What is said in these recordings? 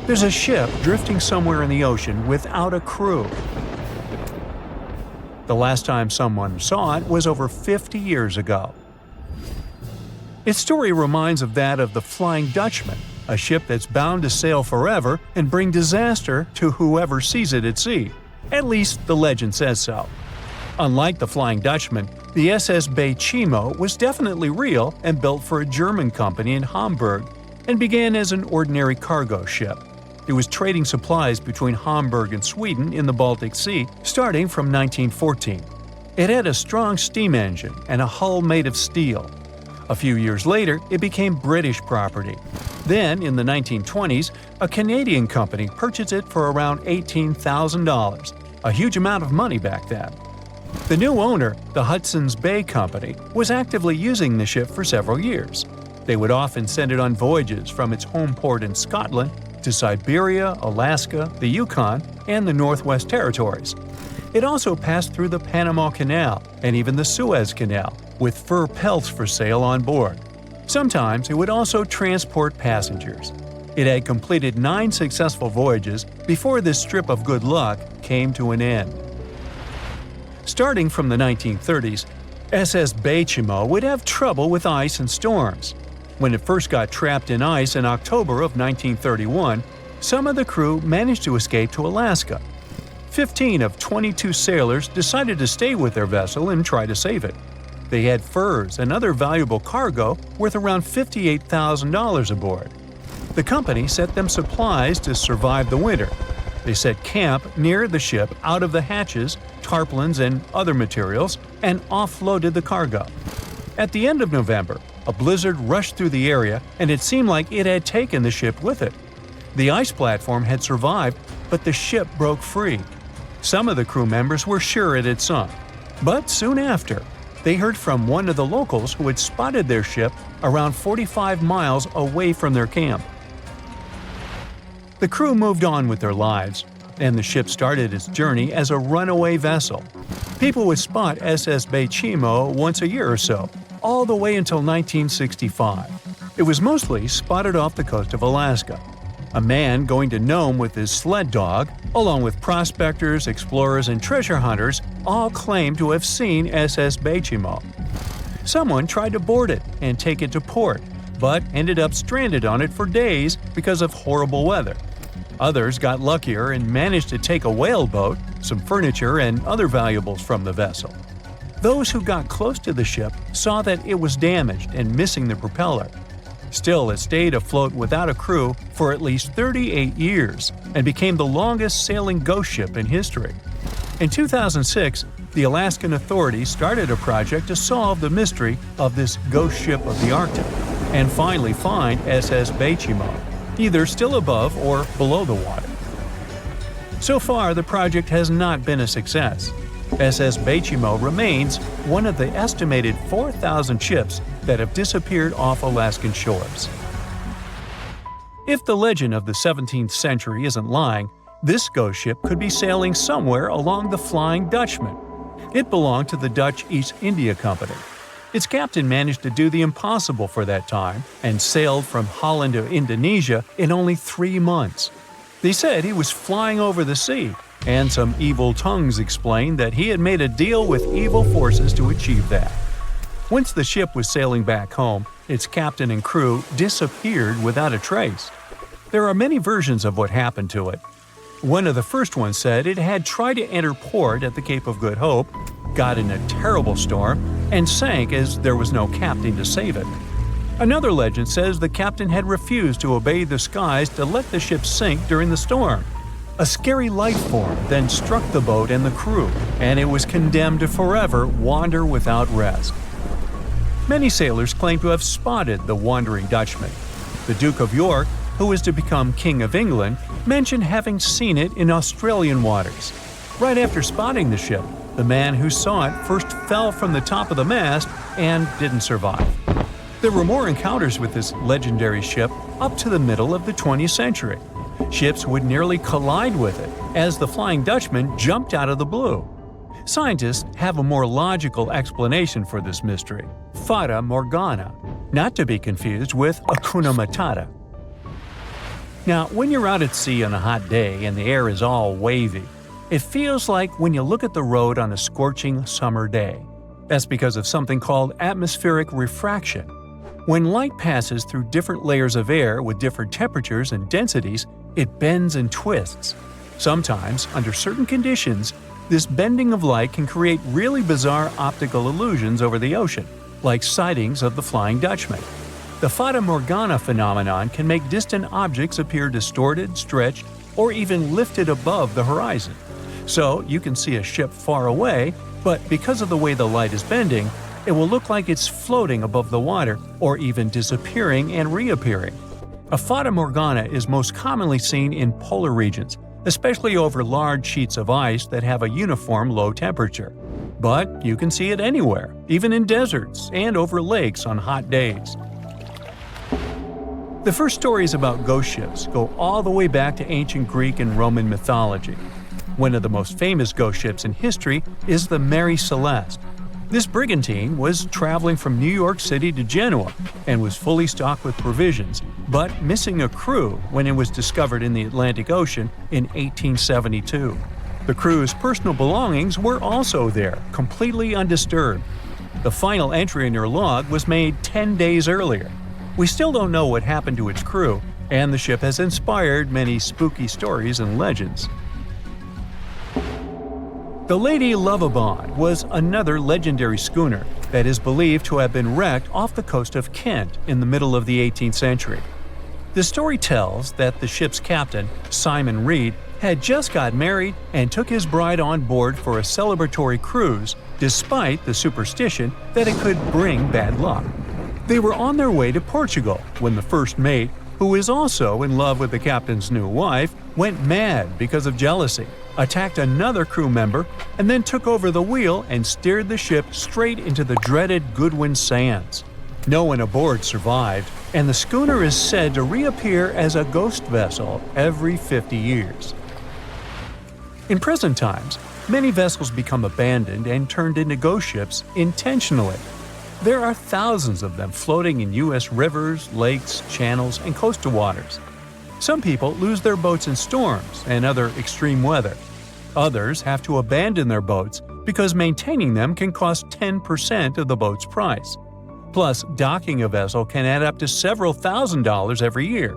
There's a ship drifting somewhere in the ocean without a crew. The last time someone saw it was over 50 years ago. Its story reminds of that of the Flying Dutchman, a ship that's bound to sail forever and bring disaster to whoever sees it at sea. At least the legend says so. Unlike the Flying Dutchman, the SS Baychimo was definitely real and built for a German company in Hamburg and began as an ordinary cargo ship. It was trading supplies between Hamburg and Sweden in the Baltic Sea starting from 1914. It had a strong steam engine and a hull made of steel. A few years later, it became British property. Then, in the 1920s, a Canadian company purchased it for around $18,000, a huge amount of money back then. The new owner, the Hudson's Bay Company, was actively using the ship for several years. They would often send it on voyages from its home port in Scotland to Siberia, Alaska, the Yukon, and the Northwest Territories. It also passed through the Panama Canal and even the Suez Canal, with fur pelts for sale on board. Sometimes it would also transport passengers. It had completed 9 successful voyages before this strip of good luck came to an end. Starting from the 1930s, SS Baychimo would have trouble with ice and storms. When it first got trapped in ice in October of 1931, some of the crew managed to escape to Alaska. 15 of 22 sailors decided to stay with their vessel and try to save it. They had furs and other valuable cargo worth around $58,000 aboard. The company sent them supplies to survive the winter. They set camp near the ship out of the hatches, tarpaulins, and other materials, and offloaded the cargo. At the end of November, a blizzard rushed through the area, and it seemed like it had taken the ship with it. The ice platform had survived, but the ship broke free. Some of the crew members were sure it had sunk. But soon after, they heard from one of the locals who had spotted their ship around 45 miles away from their camp. The crew moved on with their lives, and the ship started its journey as a runaway vessel. People would spot SS Baychimo once a year or so, all the way until 1965. It was mostly spotted off the coast of Alaska. A man going to Nome with his sled dog, along with prospectors, explorers, and treasure hunters, all claimed to have seen SS Baychimo. Someone tried to board it and take it to port, but ended up stranded on it for days because of horrible weather. Others got luckier and managed to take a whaleboat, some furniture, and other valuables from the vessel. Those who got close to the ship saw that it was damaged and missing the propeller. Still, it stayed afloat without a crew for at least 38 years and became the longest sailing ghost ship in history. In 2006, the Alaskan authorities started a project to solve the mystery of this ghost ship of the Arctic and finally find SS Baychimo, either still above or below the water. So far, the project has not been a success. SS Baychimo remains one of the estimated 4,000 ships that have disappeared off Alaskan shores. If the legend of the 17th century isn't lying, this ghost ship could be sailing somewhere along the Flying Dutchman. It belonged to the Dutch East India Company. Its captain managed to do the impossible for that time and sailed from Holland to Indonesia in only 3 months. They said he was flying over the sea, and some evil tongues explained that he had made a deal with evil forces to achieve that. Once the ship was sailing back home, its captain and crew disappeared without a trace. There are many versions of what happened to it. One of the first ones said it had tried to enter port at the Cape of Good Hope, got in a terrible storm, and sank as there was no captain to save it. Another legend says the captain had refused to obey the skies to let the ship sink during the storm. A scary life form then struck the boat and the crew, and it was condemned to forever wander without rest. Many sailors claim to have spotted the wandering Dutchman. The Duke of York, who was to become King of England, mentioned having seen it in Australian waters. Right after spotting the ship, the man who saw it first fell from the top of the mast and didn't survive. There were more encounters with this legendary ship up to the middle of the 20th century. Ships would nearly collide with it as the Flying Dutchman jumped out of the blue. Scientists have a more logical explanation for this mystery: Fata Morgana, not to be confused with Hakuna Matata. Now, when you're out at sea on a hot day and the air is all wavy, it feels like when you look at the road on a scorching summer day. That's because of something called atmospheric refraction. When light passes through different layers of air with different temperatures and densities, it bends and twists. Sometimes, under certain conditions, this bending of light can create really bizarre optical illusions over the ocean, like sightings of the Flying Dutchman. The Fata Morgana phenomenon can make distant objects appear distorted, stretched, or even lifted above the horizon. So you can see a ship far away, but because of the way the light is bending, it will look like it's floating above the water or even disappearing and reappearing. A Fata Morgana is most commonly seen in polar regions, especially over large sheets of ice that have a uniform low temperature. But you can see it anywhere, even in deserts and over lakes on hot days. The first stories about ghost ships go all the way back to ancient Greek and Roman mythology. One of the most famous ghost ships in history is the Mary Celeste. This brigantine was traveling from New York City to Genoa and was fully stocked with provisions, but missing a crew when it was discovered in the Atlantic Ocean in 1872. The crew's personal belongings were also there, completely undisturbed. The final entry in her log was made 10 days earlier. We still don't know what happened to its crew, and the ship has inspired many spooky stories and legends. The Lady Lovibond was another legendary schooner that is believed to have been wrecked off the coast of Kent in the middle of the 18th century. The story tells that the ship's captain, Simon Reed, had just got married and took his bride on board for a celebratory cruise, despite the superstition that it could bring bad luck. They were on their way to Portugal when the first mate, who is also in love with the captain's new wife, went mad because of jealousy, attacked another crew member, and then took over the wheel and steered the ship straight into the dreaded Goodwin Sands. No one aboard survived, and the schooner is said to reappear as a ghost vessel every 50 years. In present times, many vessels become abandoned and turned into ghost ships intentionally. There are thousands of them floating in U.S. rivers, lakes, channels, and coastal waters. Some people lose their boats in storms and other extreme weather. Others have to abandon their boats because maintaining them can cost 10% of the boat's price. Plus, docking a vessel can add up to several $1,000s every year.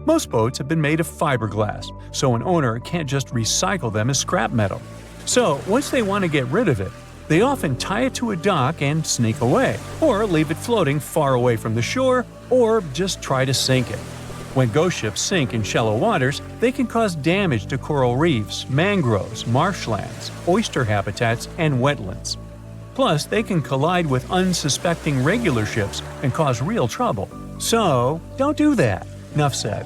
Most boats have been made of fiberglass, so an owner can't just recycle them as scrap metal. So, once they want to get rid of it, they often tie it to a dock and sneak away, or leave it floating far away from the shore, or just try to sink it. When ghost ships sink in shallow waters, they can cause damage to coral reefs, mangroves, marshlands, oyster habitats, and wetlands. Plus, they can collide with unsuspecting regular ships and cause real trouble. So, don't do that. Enough said.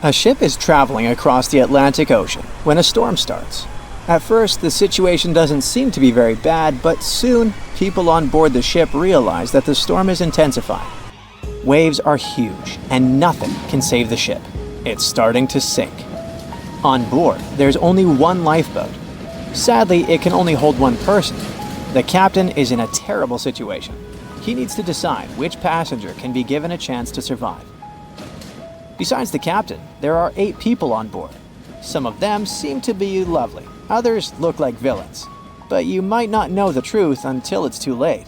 A ship is traveling across the Atlantic Ocean when a storm starts. At first, the situation doesn't seem to be very bad, but soon, people on board the ship realize that the storm is intensifying. Waves are huge, and nothing can save the ship. It's starting to sink. On board, there's only one lifeboat. Sadly, it can only hold one person. The captain is in a terrible situation. He needs to decide which passenger can be given a chance to survive. Besides the captain, there are 8 people on board. Some of them seem to be lovely. Others look like villains, but you might not know the truth until it's too late.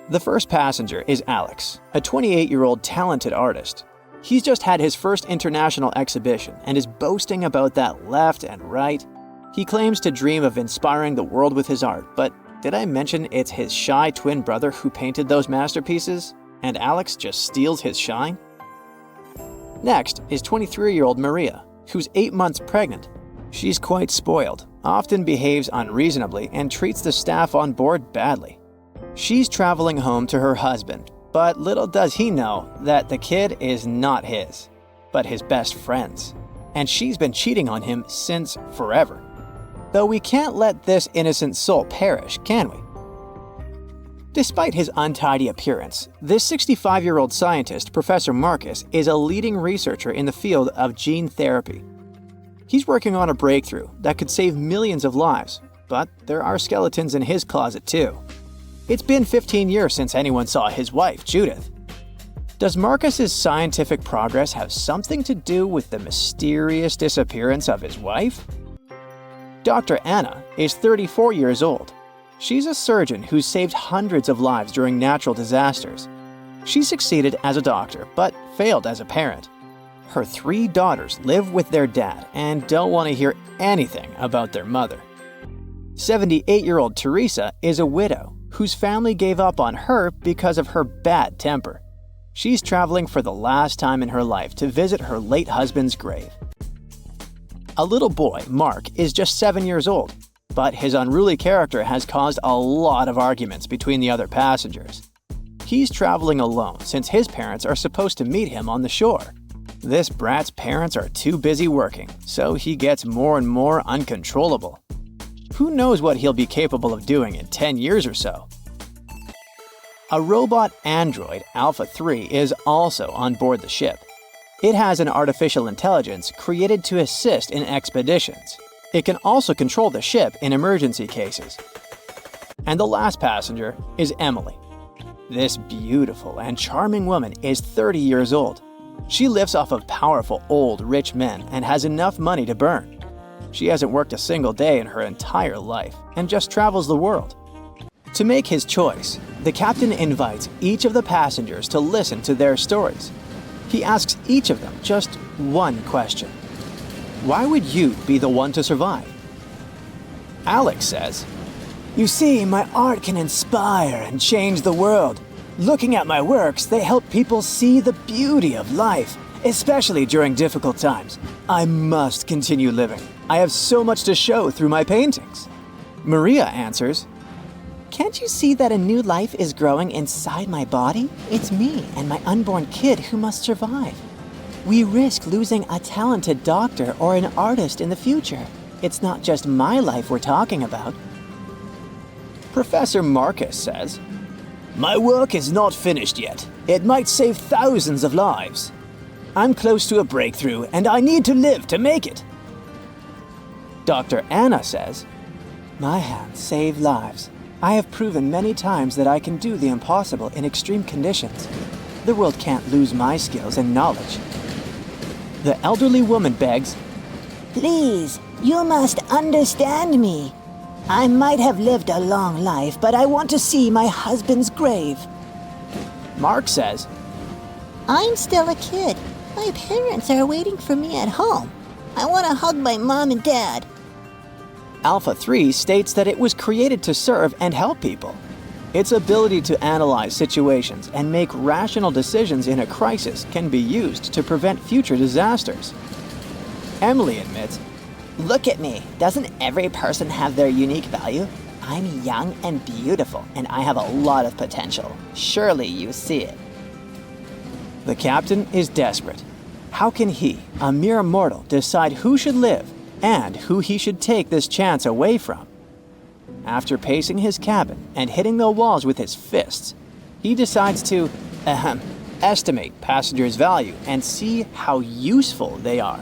The first passenger is Alex, a 28-year-old talented artist. He's just had his first international exhibition and is boasting about that left and right. He claims to dream of inspiring the world with his art, but did I mention it's his shy twin brother who painted those masterpieces? And Alex just steals his shine? Next is 23-year-old Maria, who's 8 months pregnant. She's quite spoiled, often behaves unreasonably, and treats the staff on board badly. She's traveling home to her husband, but little does he know that the kid is not his, but his best friend's. And she's been cheating on him since forever. Though we can't let this innocent soul perish, can we? Despite his untidy appearance, this 65-year-old scientist, Professor Marcus, is a leading researcher in the field of gene therapy. He's working on a breakthrough that could save millions of lives, but there are skeletons in his closet too. It's been 15 years since anyone saw his wife, Judith. Does Marcus's scientific progress have something to do with the mysterious disappearance of his wife? Dr. Anna is 34 years old. She's a surgeon who saved hundreds of lives during natural disasters. She succeeded as a doctor, but failed as a parent. Her 3 daughters live with their dad and don't want to hear anything about their mother. 78-year-old Teresa is a widow whose family gave up on her because of her bad temper. She's traveling for the last time in her life to visit her late husband's grave. A little boy, Mark, is just 7 years old, but his unruly character has caused a lot of arguments between the other passengers. He's traveling alone since his parents are supposed to meet him on the shore. This brat's parents are too busy working, so he gets more and more uncontrollable. Who knows what he'll be capable of doing in 10 years or so? A robot android, Alpha 3, is also on board the ship. It has an artificial intelligence created to assist in expeditions. It can also control the ship in emergency cases. And the last passenger is Emily. This beautiful and charming woman is 30 years old. She lives off of powerful old rich men and has enough money to burn. She hasn't worked a single day in her entire life and just travels the world. To make his choice, the captain invites each of the passengers to listen to their stories. He asks each of them just one question. Why would you be the one to survive? Alex says, "You see, my art can inspire and change the world. Looking at my works, they help people see the beauty of life, especially during difficult times. I must continue living. I have so much to show through my paintings." Maria answers, "Can't you see that a new life is growing inside my body? It's me and my unborn kid who must survive. We risk losing a talented doctor or an artist in the future. It's not just my life we're talking about." Professor Marcus says, "My work is not finished yet. It might save thousands of lives. I'm close to a breakthrough and I need to live to make it." Dr. Anna says, "My hands save lives. I have proven many times that I can do the impossible in extreme conditions. The world can't lose my skills and knowledge." The elderly woman begs, "Please, you must understand me. I might have lived a long life, but I want to see my husband's grave." Mark says, "I'm still a kid. My parents are waiting for me at home. I want to hug my mom and dad." Alpha 3 states that it was created to serve and help people. Its ability to analyze situations and make rational decisions in a crisis can be used to prevent future disasters. Emily admits, "Look at me. Doesn't every person have their unique value? I'm young and beautiful, and I have a lot of potential. Surely you see it." The captain is desperate. How can he, a mere mortal, decide who should live and who he should take this chance away from? After pacing his cabin and hitting the walls with his fists, he decides to estimate passengers' value and see how useful they are.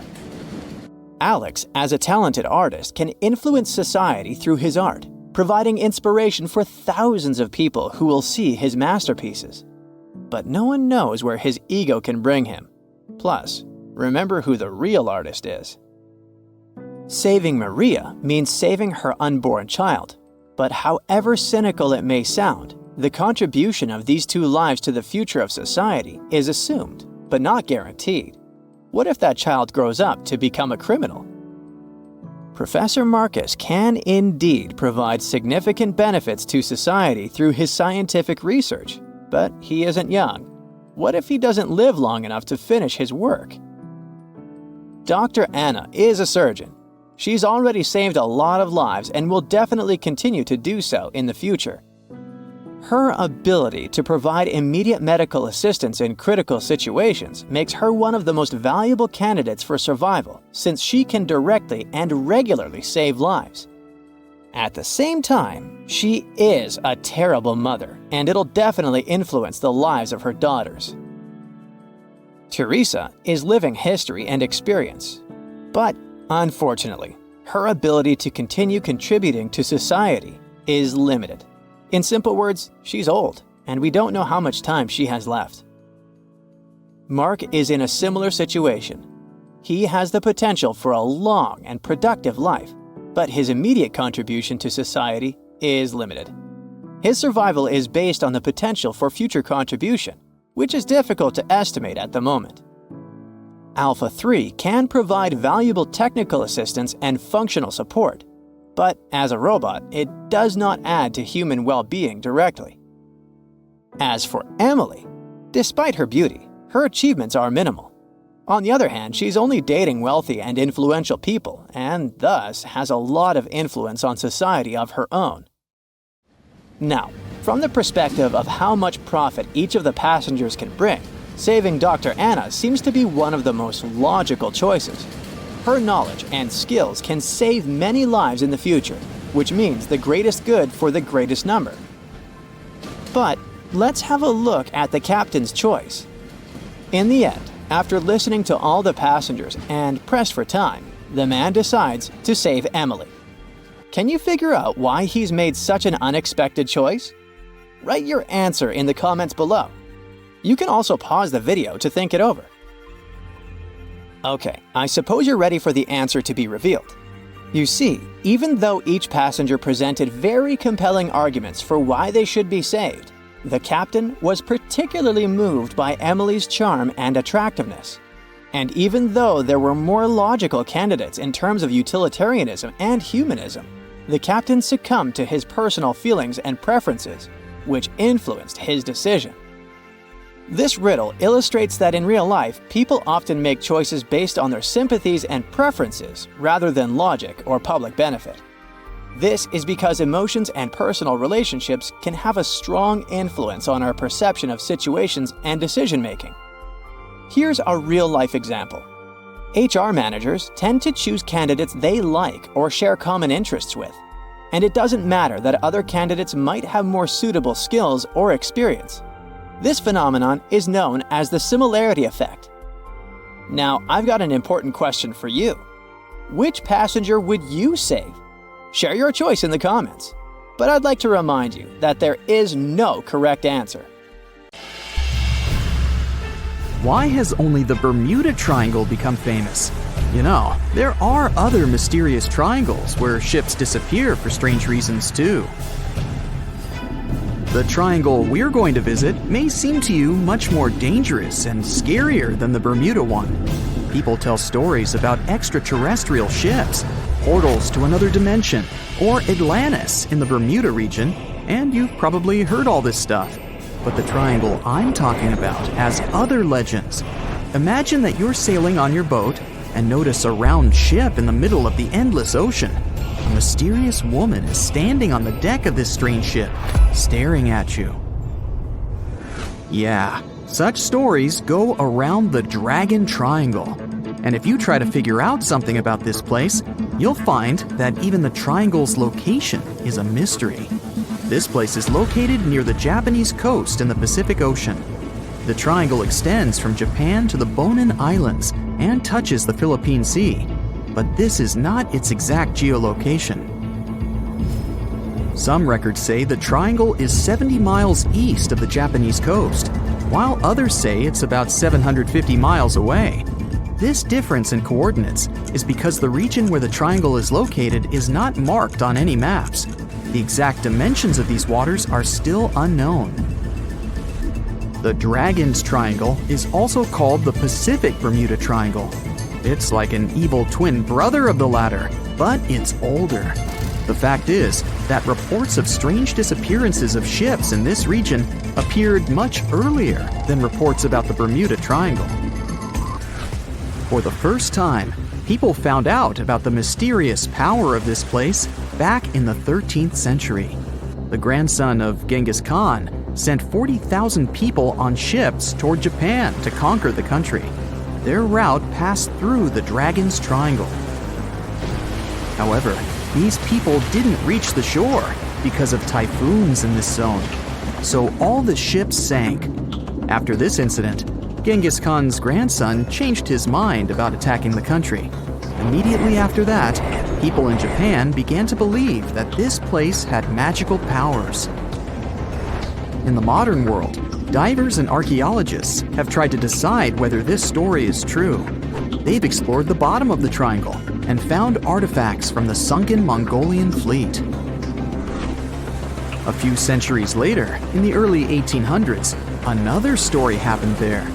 Alex, as a talented artist, can influence society through his art, providing inspiration for thousands of people who will see his masterpieces. But no one knows where his ego can bring him. Plus, remember who the real artist is. Saving Maria means saving her unborn child. But however cynical it may sound, the contribution of these 2 lives to the future of society is assumed, but not guaranteed. What if that child grows up to become a criminal? Professor Marcus can indeed provide significant benefits to society through his scientific research, but he isn't young. What if he doesn't live long enough to finish his work? Dr. Anna is a surgeon. She's already saved a lot of lives and will definitely continue to do so in the future. Her ability to provide immediate medical assistance in critical situations makes her one of the most valuable candidates for survival, since she can directly and regularly save lives. At the same time, she is a terrible mother, and it'll definitely influence the lives of her daughters. Teresa is living history and experience, but unfortunately, her ability to continue contributing to society is limited. In simple words, she's old, and we don't know how much time she has left. Mark is in a similar situation. He has the potential for a long and productive life, but his immediate contribution to society is limited. His survival is based on the potential for future contribution, which is difficult to estimate at the moment. Alpha 3 can provide valuable technical assistance and functional support, but as a robot, it does not add to human well-being directly. As for Emily, despite her beauty, her achievements are minimal. On the other hand, she's only dating wealthy and influential people, and thus has a lot of influence on society of her own. Now, from the perspective of how much profit each of the passengers can bring, saving Dr. Anna seems to be one of the most logical choices. Her knowledge and skills can save many lives in the future, which means the greatest good for the greatest number. But let's have a look at the captain's choice. In the end, after listening to all the passengers and pressed for time, the man decides to save Emily. Can you figure out why he's made such an unexpected choice? Write your answer in the comments below. You can also pause the video to think it over. Okay, I suppose you're ready for the answer to be revealed. You see, even though each passenger presented very compelling arguments for why they should be saved, the captain was particularly moved by Emily's charm and attractiveness. And even though there were more logical candidates in terms of utilitarianism and humanism, the captain succumbed to his personal feelings and preferences, which influenced his decision. This riddle illustrates that in real life, people often make choices based on their sympathies and preferences rather than logic or public benefit. This is because emotions and personal relationships can have a strong influence on our perception of situations and decision-making. Here's a real-life example. HR managers tend to choose candidates they like or share common interests with, and it doesn't matter that other candidates might have more suitable skills or experience. This phenomenon is known as the similarity effect. Now, I've got an important question for you. Which passenger would you save? Share your choice in the comments. But I'd like to remind you that there is no correct answer. Why has only the Bermuda Triangle become famous? You know, there are other mysterious triangles where ships disappear for strange reasons too. The triangle we're going to visit may seem to you much more dangerous and scarier than the Bermuda one. People tell stories about extraterrestrial ships, portals to another dimension, or Atlantis in the Bermuda region, and you've probably heard all this stuff. But the triangle I'm talking about has other legends. Imagine that you're sailing on your boat and notice a round ship in the middle of the endless ocean. A mysterious woman is standing on the deck of this strange ship, staring at you. Yeah, such stories go around the Dragon Triangle. And if you try to figure out something about this place, you'll find that even the triangle's location is a mystery. This place is located near the Japanese coast in the Pacific Ocean. The triangle extends from Japan to the Bonin Islands and touches the Philippine Sea. But this is not its exact geolocation. Some records say the triangle is 70 miles east of the Japanese coast, while others say it's about 750 miles away. This difference in coordinates is because the region where the triangle is located is not marked on any maps. The exact dimensions of these waters are still unknown. The Dragon's Triangle is also called the Pacific Bermuda Triangle. It's like an evil twin brother of the latter, but it's older. The fact is that reports of strange disappearances of ships in this region appeared much earlier than reports about the Bermuda Triangle. For the first time, people found out about the mysterious power of this place back in the 13th century. The grandson of Genghis Khan sent 40,000 people on ships toward Japan to conquer the country. Their route passed through the Dragon's Triangle. However, these people didn't reach the shore because of typhoons in this zone, so all the ships sank. After this incident, Genghis Khan's grandson changed his mind about attacking the country. Immediately after that, people in Japan began to believe that this place had magical powers. In the modern world, Divers and archaeologists have tried to decide whether this story is true. They've explored the bottom of the triangle and found artifacts from the sunken Mongolian fleet. A few centuries later, in the early 1800s, another story happened there.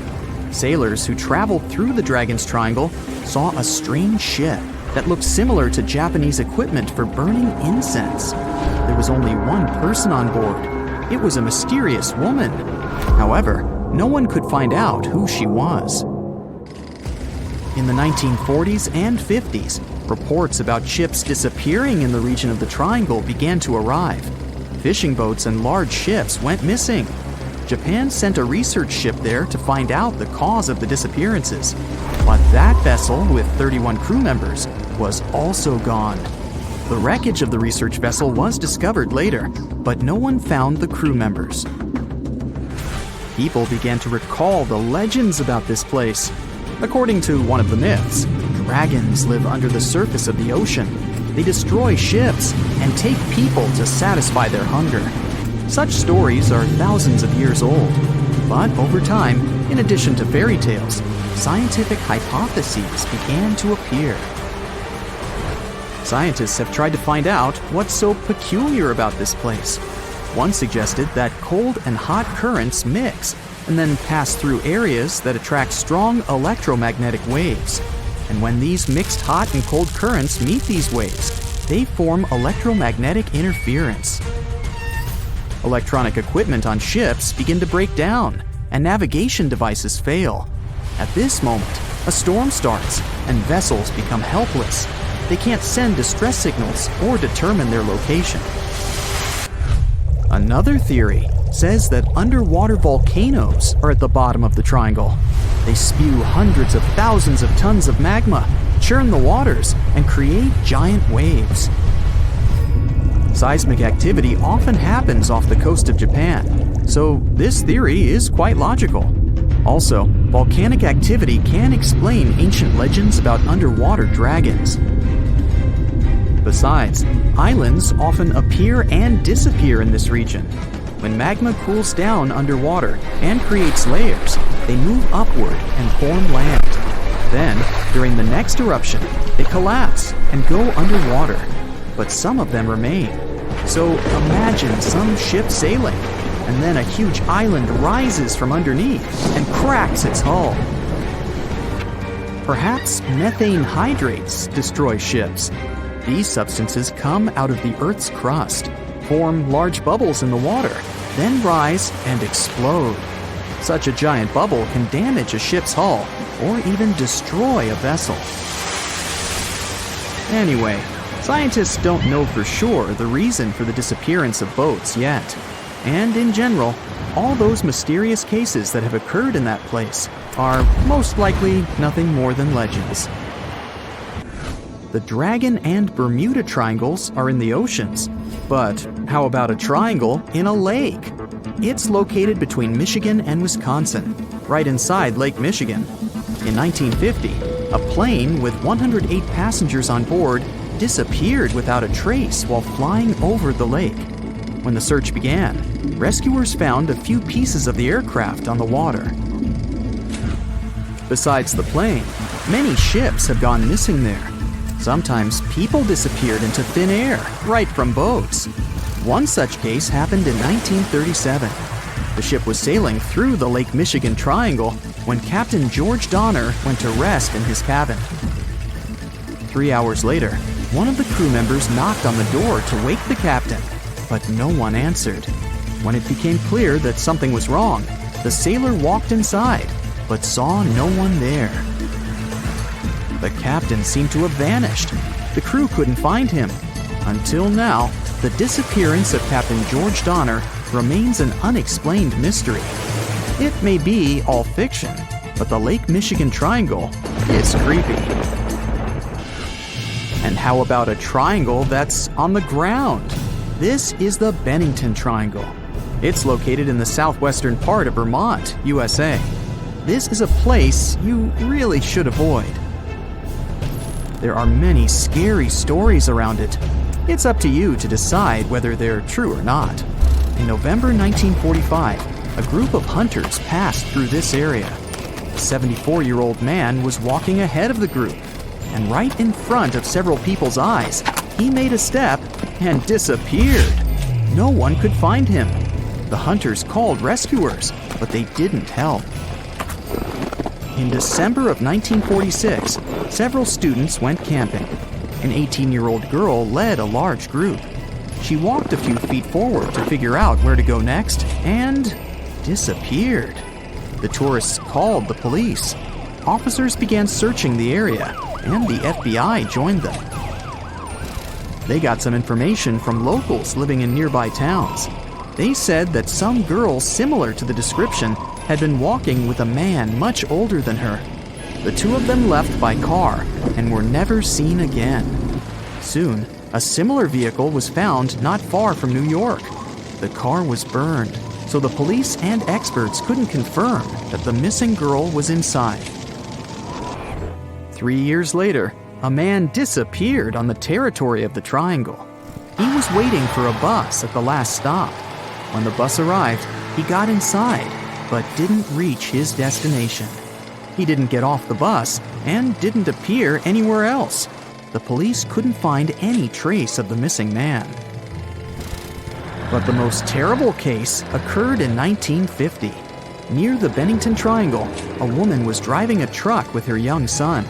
Sailors who traveled through the Dragon's Triangle saw a strange ship that looked similar to Japanese equipment for burning incense. There was only one person on board. It was a mysterious woman. However, no one could find out who she was. In the 1940s and 50s, reports about ships disappearing in the region of the Triangle began to arrive. Fishing boats and large ships went missing. Japan sent a research ship there to find out the cause of the disappearances. But that vessel, with 31 crew members, was also gone. The wreckage of the research vessel was discovered later, but no one found the crew members. People began to recall the legends about this place. According to one of the myths, dragons live under the surface of the ocean. They destroy ships and take people to satisfy their hunger. Such stories are thousands of years old. But over time, in addition to fairy tales, scientific hypotheses began to appear. Scientists have tried to find out what's so peculiar about this place. One suggested that cold and hot currents mix and then pass through areas that attract strong electromagnetic waves. And when these mixed hot and cold currents meet these waves, they form electromagnetic interference. Electronic equipment on ships begin to break down, and navigation devices fail. At this moment, a storm starts, and vessels become helpless. They can't send distress signals or determine their location. Another theory says that underwater volcanoes are at the bottom of the triangle. They spew hundreds of thousands of tons of magma, churn the waters, and create giant waves. Seismic activity often happens off the coast of Japan, so this theory is quite logical. Also, volcanic activity can explain ancient legends about underwater dragons. Besides, islands often appear and disappear in this region. When magma cools down underwater and creates layers, they move upward and form land. Then, during the next eruption, they collapse and go underwater. But some of them remain. So imagine some ship sailing, and then a huge island rises from underneath and cracks its hull. Perhaps methane hydrates destroy ships. These substances come out of the Earth's crust, form large bubbles in the water, then rise and explode. Such a giant bubble can damage a ship's hull or even destroy a vessel. Anyway, scientists don't know for sure the reason for the disappearance of boats yet. And in general, all those mysterious cases that have occurred in that place are most likely nothing more than legends. The Dragon and Bermuda Triangles are in the oceans, but how about a triangle in a lake? It's located between Michigan and Wisconsin, right inside Lake Michigan. In 1950, a plane with 108 passengers on board disappeared without a trace while flying over the lake. When the search began, rescuers found a few pieces of the aircraft on the water. Besides the plane, many ships have gone missing there. Sometimes people disappeared into thin air, right from boats. One such case happened in 1937. The ship was sailing through the Lake Michigan Triangle when Captain George Donner went to rest in his cabin. 3 hours later, one of the crew members knocked on the door to wake the captain, but no one answered. When it became clear that something was wrong, the sailor walked inside, but saw no one there. The captain seemed to have vanished. The crew couldn't find him. Until now, the disappearance of Captain George Donner remains an unexplained mystery. It may be all fiction, but the Lake Michigan Triangle is creepy. And how about a triangle that's on the ground? This is the Bennington Triangle. It's located in the southwestern part of Vermont, USA. This is a place you really should avoid. There are many scary stories around it. It's up to you to decide whether they're true or not. In November 1945, a group of hunters passed through this area. The 74-year-old man was walking ahead of the group, and right in front of several people's eyes, he made a step and disappeared. No one could find him. The hunters called rescuers, but they didn't help. In December of 1946, several students went camping. An 18-year-old girl led a large group. She walked a few feet forward to figure out where to go next and disappeared. The tourists called the police. Officers began searching the area, and the FBI joined them. They got some information from locals living in nearby towns. They said that some girl similar to the description had been walking with a man much older than her. The two of them left by car and were never seen again. Soon, a similar vehicle was found not far from New York. The car was burned, so the police and experts couldn't confirm that the missing girl was inside. 3 years later, a man disappeared on the territory of the Triangle. He was waiting for a bus at the last stop. When the bus arrived, he got inside, but didn't reach his destination. He didn't get off the bus and didn't appear anywhere else. The police couldn't find any trace of the missing man. But the most terrible case occurred in 1950. Near the Bennington Triangle, a woman was driving a truck with her young son.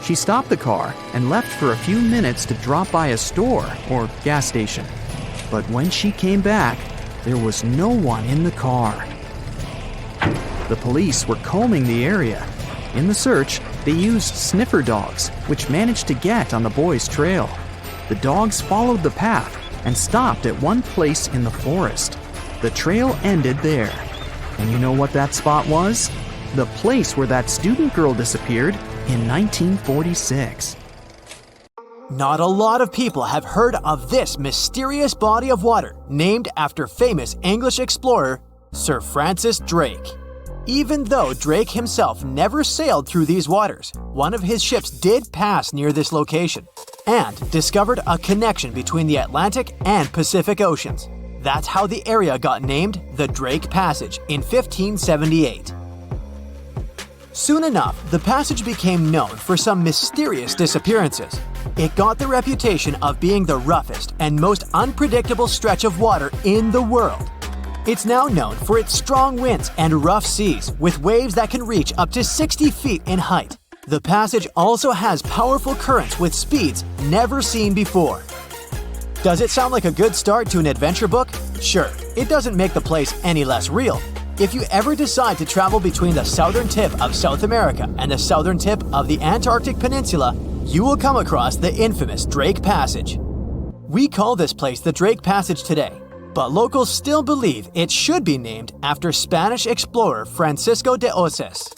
She stopped the car and left for a few minutes to drop by a store or gas station. But when she came back, there was no one in the car. The police were combing the area. In the search, they used sniffer dogs, which managed to get on the boy's trail. The dogs followed the path and stopped at one place in the forest. The trail ended there. And you know what that spot was? The place where that student girl disappeared in 1946. Not a lot of people have heard of this mysterious body of water named after famous English explorer Sir Francis Drake. Even though Drake himself never sailed through these waters, one of his ships did pass near this location and discovered a connection between the Atlantic and Pacific Oceans. That's how the area got named the Drake Passage in 1578. Soon enough, the passage became known for some mysterious disappearances. It got the reputation of being the roughest and most unpredictable stretch of water in the world. It's now known for its strong winds and rough seas, with waves that can reach up to 60 feet in height. The passage also has powerful currents with speeds never seen before. Does it sound like a good start to an adventure book? Sure, it doesn't make the place any less real. If you ever decide to travel between the southern tip of South America and the southern tip of the Antarctic Peninsula, you will come across the infamous Drake Passage. We call this place the Drake Passage today, but locals still believe it should be named after Spanish explorer Francisco de Oces.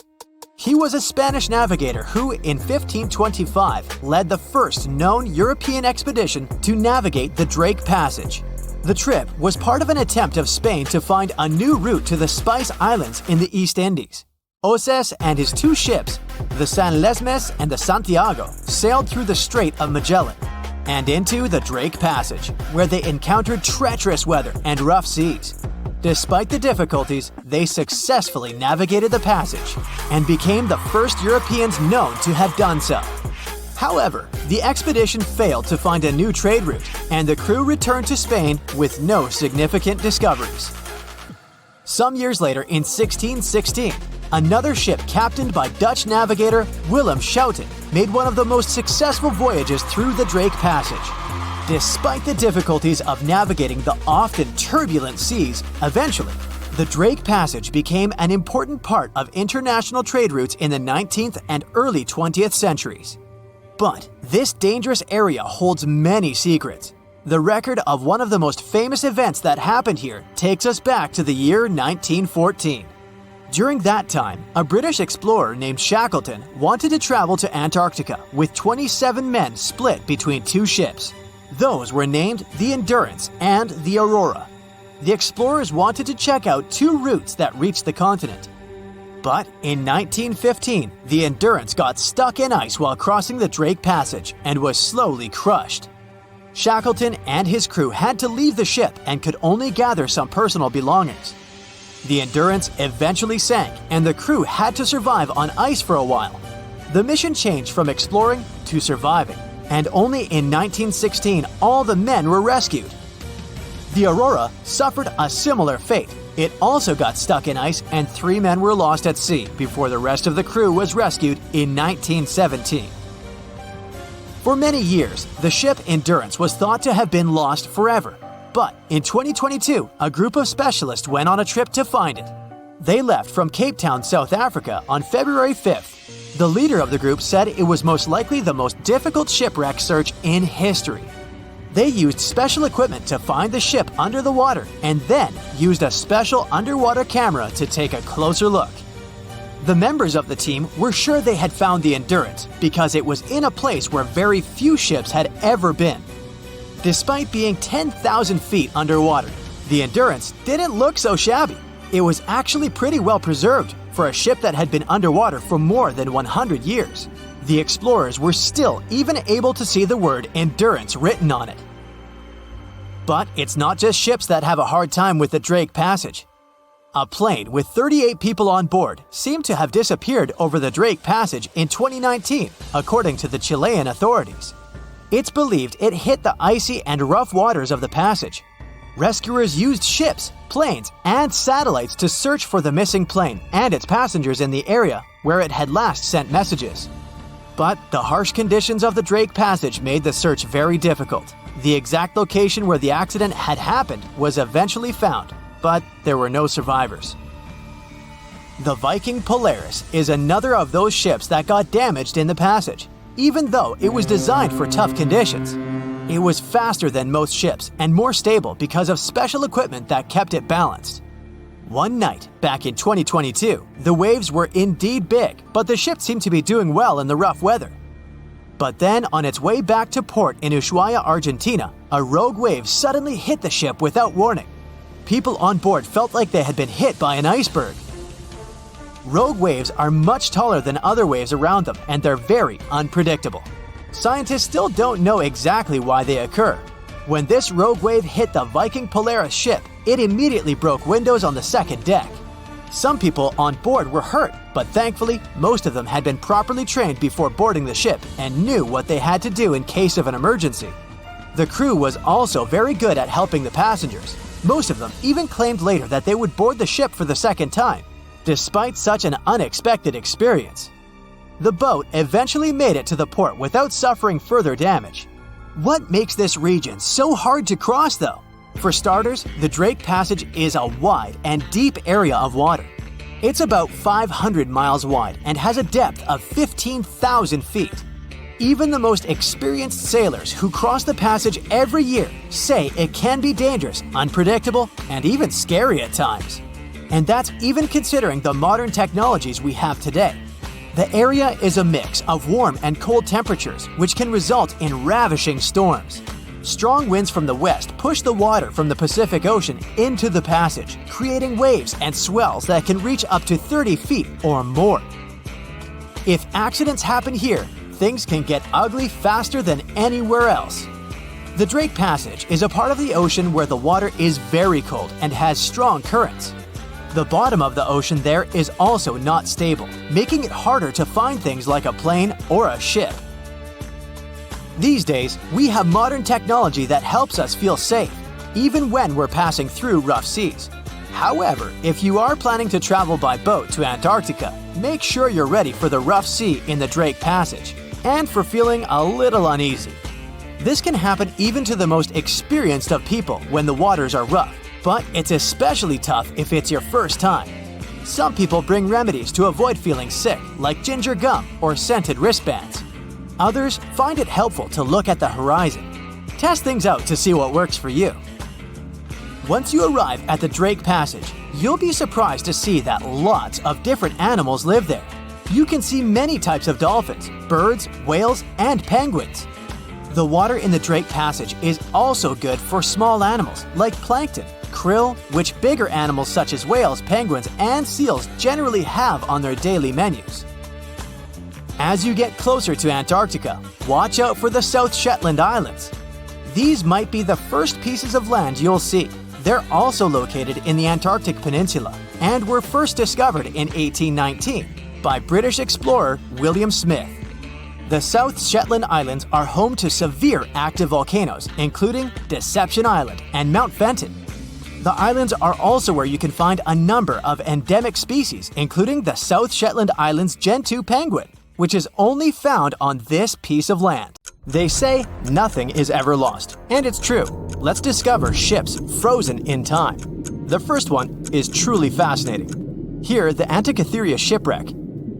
He was a Spanish navigator who, in 1525, led the first known European expedition to navigate the Drake Passage. The trip was part of an attempt of Spain to find a new route to the Spice Islands in the East Indies. Oces and his two ships, the San Lesmes and the Santiago, sailed through the Strait of Magellan and into the Drake Passage, where they encountered treacherous weather and rough seas. Despite the difficulties, they successfully navigated the passage and became the first Europeans known to have done so. However, the expedition failed to find a new trade route, and the crew returned to Spain with no significant discoveries. Some years later, in 1616, another ship captained by Dutch navigator Willem Schouten made one of the most successful voyages through the Drake Passage. Despite the difficulties of navigating the often turbulent seas, eventually, the Drake Passage became an important part of international trade routes in the 19th and early 20th centuries. But this dangerous area holds many secrets. The record of one of the most famous events that happened here takes us back to the year 1914. During that time, a British explorer named Shackleton wanted to travel to Antarctica with 27 men split between two ships. Those were named the Endurance and the Aurora. The explorers wanted to check out two routes that reached the continent. But in 1915, the Endurance got stuck in ice while crossing the Drake Passage and was slowly crushed. Shackleton and his crew had to leave the ship and could only gather some personal belongings. The Endurance eventually sank, and the crew had to survive on ice for a while. The mission changed from exploring to surviving, and only in 1916 all the men were rescued. The Aurora suffered a similar fate. It also got stuck in ice, and 3 men were lost at sea before the rest of the crew was rescued in 1917. For many years, the ship Endurance was thought to have been lost forever. But in 2022, a group of specialists went on a trip to find it. They left from Cape Town, South Africa on February 5th. The leader of the group said it was most likely the most difficult shipwreck search in history. They used special equipment to find the ship under the water and then used a special underwater camera to take a closer look. The members of the team were sure they had found the Endurance because it was in a place where very few ships had ever been. Despite being 10,000 feet underwater, the Endurance didn't look so shabby. It was actually pretty well preserved for a ship that had been underwater for more than 100 years. The explorers were still even able to see the word Endurance written on it. But it's not just ships that have a hard time with the Drake Passage. A plane with 38 people on board seemed to have disappeared over the Drake Passage in 2019, according to the Chilean authorities. It's believed it hit the icy and rough waters of the passage. Rescuers used ships, planes, and satellites to search for the missing plane and its passengers in the area where it had last sent messages. But the harsh conditions of the Drake Passage made the search very difficult. The exact location where the accident had happened was eventually found, but there were no survivors. The Viking Polaris is another of those ships that got damaged in the passage, even though it was designed for tough conditions. It was faster than most ships and more stable because of special equipment that kept it balanced. One night, back in 2022, the waves were indeed big, but the ship seemed to be doing well in the rough weather. But then, on its way back to port in Ushuaia, Argentina, a rogue wave suddenly hit the ship without warning. People on board felt like they had been hit by an iceberg. Rogue waves are much taller than other waves around them, and they're very unpredictable. Scientists still don't know exactly why they occur. When this rogue wave hit the Viking Polaris ship, it immediately broke windows on the second deck. Some people on board were hurt, but thankfully, most of them had been properly trained before boarding the ship and knew what they had to do in case of an emergency. The crew was also very good at helping the passengers. Most of them even claimed later that they would board the ship for the second time, despite such an unexpected experience. The boat eventually made it to the port without suffering further damage. What makes this region so hard to cross, though? For starters, the Drake Passage is a wide and deep area of water. It's about 500 miles wide and has a depth of 15,000 feet. Even the most experienced sailors who cross the passage every year say it can be dangerous, unpredictable, and even scary at times. And that's even considering the modern technologies we have today. The area is a mix of warm and cold temperatures, which can result in ravishing storms. Strong winds from the west push the water from the Pacific Ocean into the passage, creating waves and swells that can reach up to 30 feet or more. If accidents happen here, things can get ugly faster than anywhere else. The Drake Passage is a part of the ocean where the water is very cold and has strong currents. The bottom of the ocean there is also not stable, making it harder to find things like a plane or a ship. These days, we have modern technology that helps us feel safe, even when we're passing through rough seas. However, if you are planning to travel by boat to Antarctica, make sure you're ready for the rough sea in the Drake Passage, and for feeling a little uneasy. This can happen even to the most experienced of people when the waters are rough, but it's especially tough if it's your first time. Some people bring remedies to avoid feeling sick, like ginger gum or scented wristbands. Others find it helpful to look at the horizon. Test things out to see what works for you. Once you arrive at the Drake Passage, you'll be surprised to see that lots of different animals live there. You can see many types of dolphins, birds, whales, and penguins. The water in the Drake Passage is also good for small animals like plankton, krill, which bigger animals such as whales, penguins, and seals generally have on their daily menus. As you get closer to Antarctica, watch out for the South Shetland Islands. These might be the first pieces of land you'll see. They're also located in the Antarctic Peninsula, and were first discovered in 1819 by British explorer William Smith. The South Shetland Islands are home to severe active volcanoes, including Deception Island and Mount Fenton. The islands are also where you can find a number of endemic species, including the South Shetland Islands Gentoo penguin, which is only found on this piece of land. They say nothing is ever lost, and it's true. Let's discover ships frozen in time. The first one is truly fascinating. Here, the Antikythera shipwreck.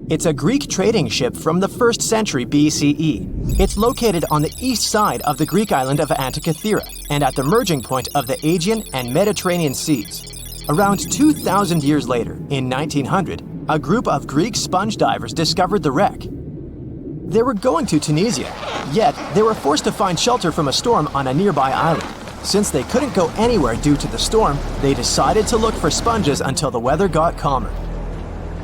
It's a Greek trading ship from the 1st century BCE. It's located on the east side of the Greek island of Antikythera and at the merging point of the Aegean and Mediterranean seas. Around 2,000 years later, in 1900, a group of Greek sponge divers discovered the wreck. They were going to Tunisia, yet they were forced to find shelter from a storm on a nearby island. Since they couldn't go anywhere due to the storm, they decided to look for sponges until the weather got calmer.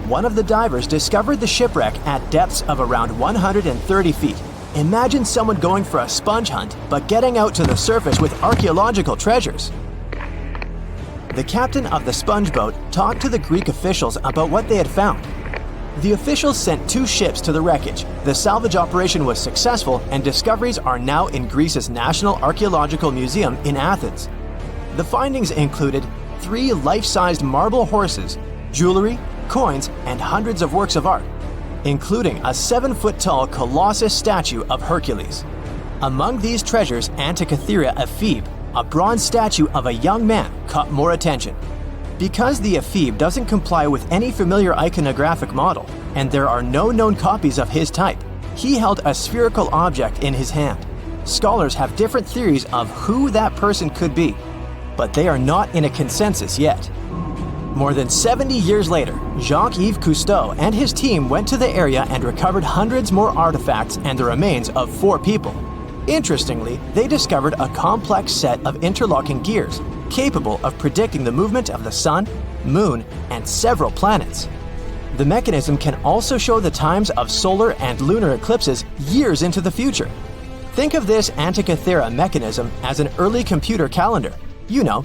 One of the divers discovered the shipwreck at depths of around 130 feet. Imagine someone going for a sponge hunt, but getting out to the surface with archaeological treasures. The captain of the sponge boat talked to the Greek officials about what they had found. The officials sent 2 ships to the wreckage. The salvage operation was successful, and discoveries are now in Greece's National Archaeological Museum in Athens. The findings included 3 life-sized marble horses, jewelry, coins, and hundreds of works of art, including a 7-foot-tall Colossus statue of Hercules. Among these treasures, Antikythera ephebe, a bronze statue of a young man, caught more attention. Because the ephebe doesn't comply with any familiar iconographic model, and there are no known copies of his type, he held a spherical object in his hand. Scholars have different theories of who that person could be, but they are not in a consensus yet. More than 70 years later, Jacques-Yves Cousteau and his team went to the area and recovered hundreds more artifacts and the remains of 4 people. Interestingly, they discovered a complex set of interlocking gears, capable of predicting the movement of the sun, moon, and several planets. The mechanism can also show the times of solar and lunar eclipses years into the future. Think of this Antikythera mechanism as an early computer calendar,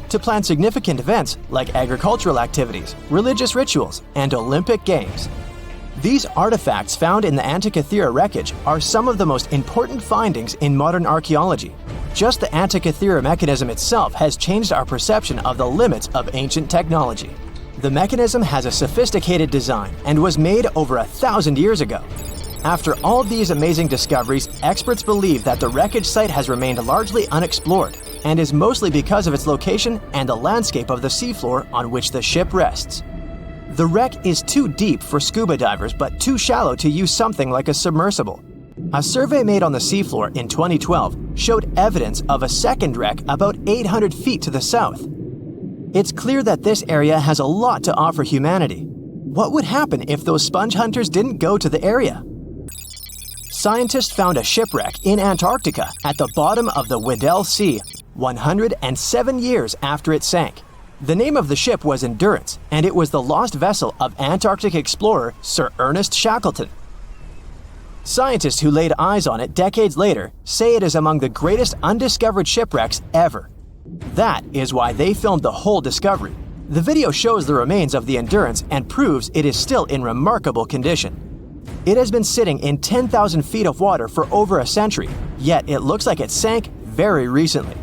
to plan significant events like agricultural activities, religious rituals, and Olympic Games. These artifacts found in the Antikythera wreckage are some of the most important findings in modern archaeology. Just the Antikythera mechanism itself has changed our perception of the limits of ancient technology. The mechanism has a sophisticated design and was made over 1,000 years ago. After all these amazing discoveries, experts believe that the wreckage site has remained largely unexplored, and is mostly because of its location and the landscape of the seafloor on which the ship rests. The wreck is too deep for scuba divers but too shallow to use something like a submersible. A survey made on the seafloor in 2012 showed evidence of a second wreck about 800 feet to the south. It's clear that this area has a lot to offer humanity. What would happen if those sponge hunters didn't go to the area? Scientists found a shipwreck in Antarctica at the bottom of the Weddell Sea 107 years after it sank. The name of the ship was Endurance, and it was the lost vessel of Antarctic explorer Sir Ernest Shackleton. Scientists who laid eyes on it decades later say it is among the greatest undiscovered shipwrecks ever. That is why they filmed the whole discovery. The video shows the remains of the Endurance and proves it is still in remarkable condition. It has been sitting in 10,000 feet of water for over a century, yet it looks like it sank very recently.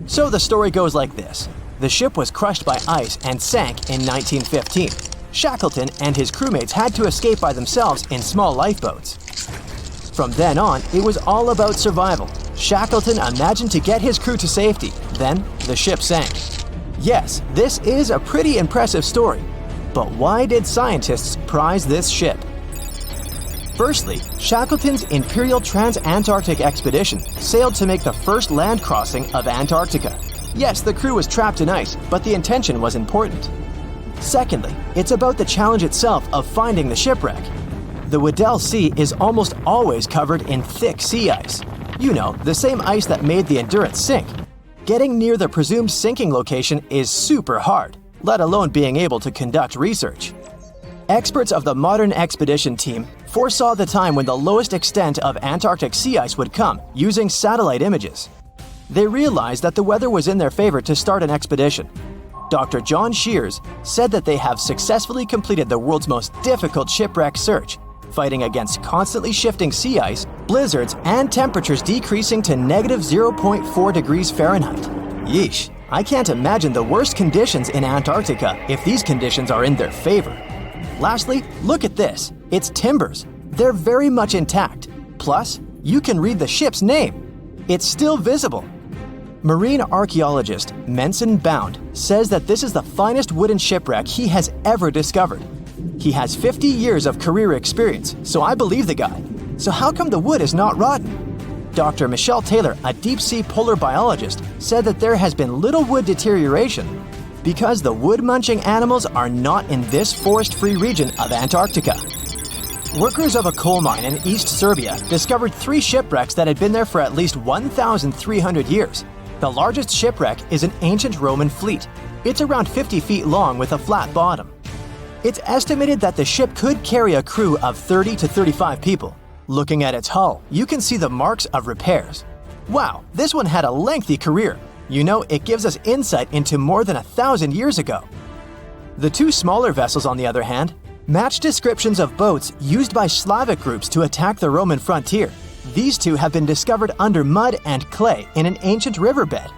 So the story goes like this. The ship was crushed by ice and sank in 1915. Shackleton and his crewmates had to escape by themselves in small lifeboats. From then on, it was all about survival. Shackleton imagined to get his crew to safety. Then, the ship sank. Yes, this is a pretty impressive story. But why did scientists prize this ship? Firstly, Shackleton's Imperial Trans-Antarctic Expedition sailed to make the first land crossing of Antarctica. Yes, the crew was trapped in ice, but the intention was important. Secondly, it's about the challenge itself of finding the shipwreck. The Weddell Sea is almost always covered in thick sea ice. The same ice that made the Endurance sink. Getting near the presumed sinking location is super hard, let alone being able to conduct research. Experts of the modern expedition team foresaw the time when the lowest extent of Antarctic sea ice would come using satellite images. They realized that the weather was in their favor to start an expedition. Dr. John Shears, said that they have successfully completed the world's most difficult shipwreck search, fighting against constantly shifting sea ice, blizzards, and temperatures decreasing to -0.4 degrees Fahrenheit. Yeesh, I can't imagine the worst conditions in Antarctica if these conditions are in their favor. Lastly, look at this. It's timbers. They're very much intact. Plus, you can read the ship's name. It's still visible. Marine archaeologist Menson Bound says that this is the finest wooden shipwreck he has ever discovered. He has 50 years of career experience, so I believe the guy. So how come the wood is not rotten? Dr. Michelle Taylor, a deep-sea polar biologist, said that there has been little wood deterioration because the wood-munching animals are not in this forest-free region of Antarctica. Workers of a coal mine in East Serbia discovered 3 shipwrecks that had been there for at least 1,300 years. The largest shipwreck is an ancient Roman fleet. It's around 50 feet long with a flat bottom. It's estimated that the ship could carry a crew of 30 to 35 people. Looking at its hull, you can see the marks of repairs. Wow, this one had a lengthy career. You know, it gives us insight into more than 1,000 years ago. The 2 smaller vessels, on the other hand, match descriptions of boats used by Slavic groups to attack the Roman frontier. These 2 have been discovered under mud and clay in an ancient riverbed.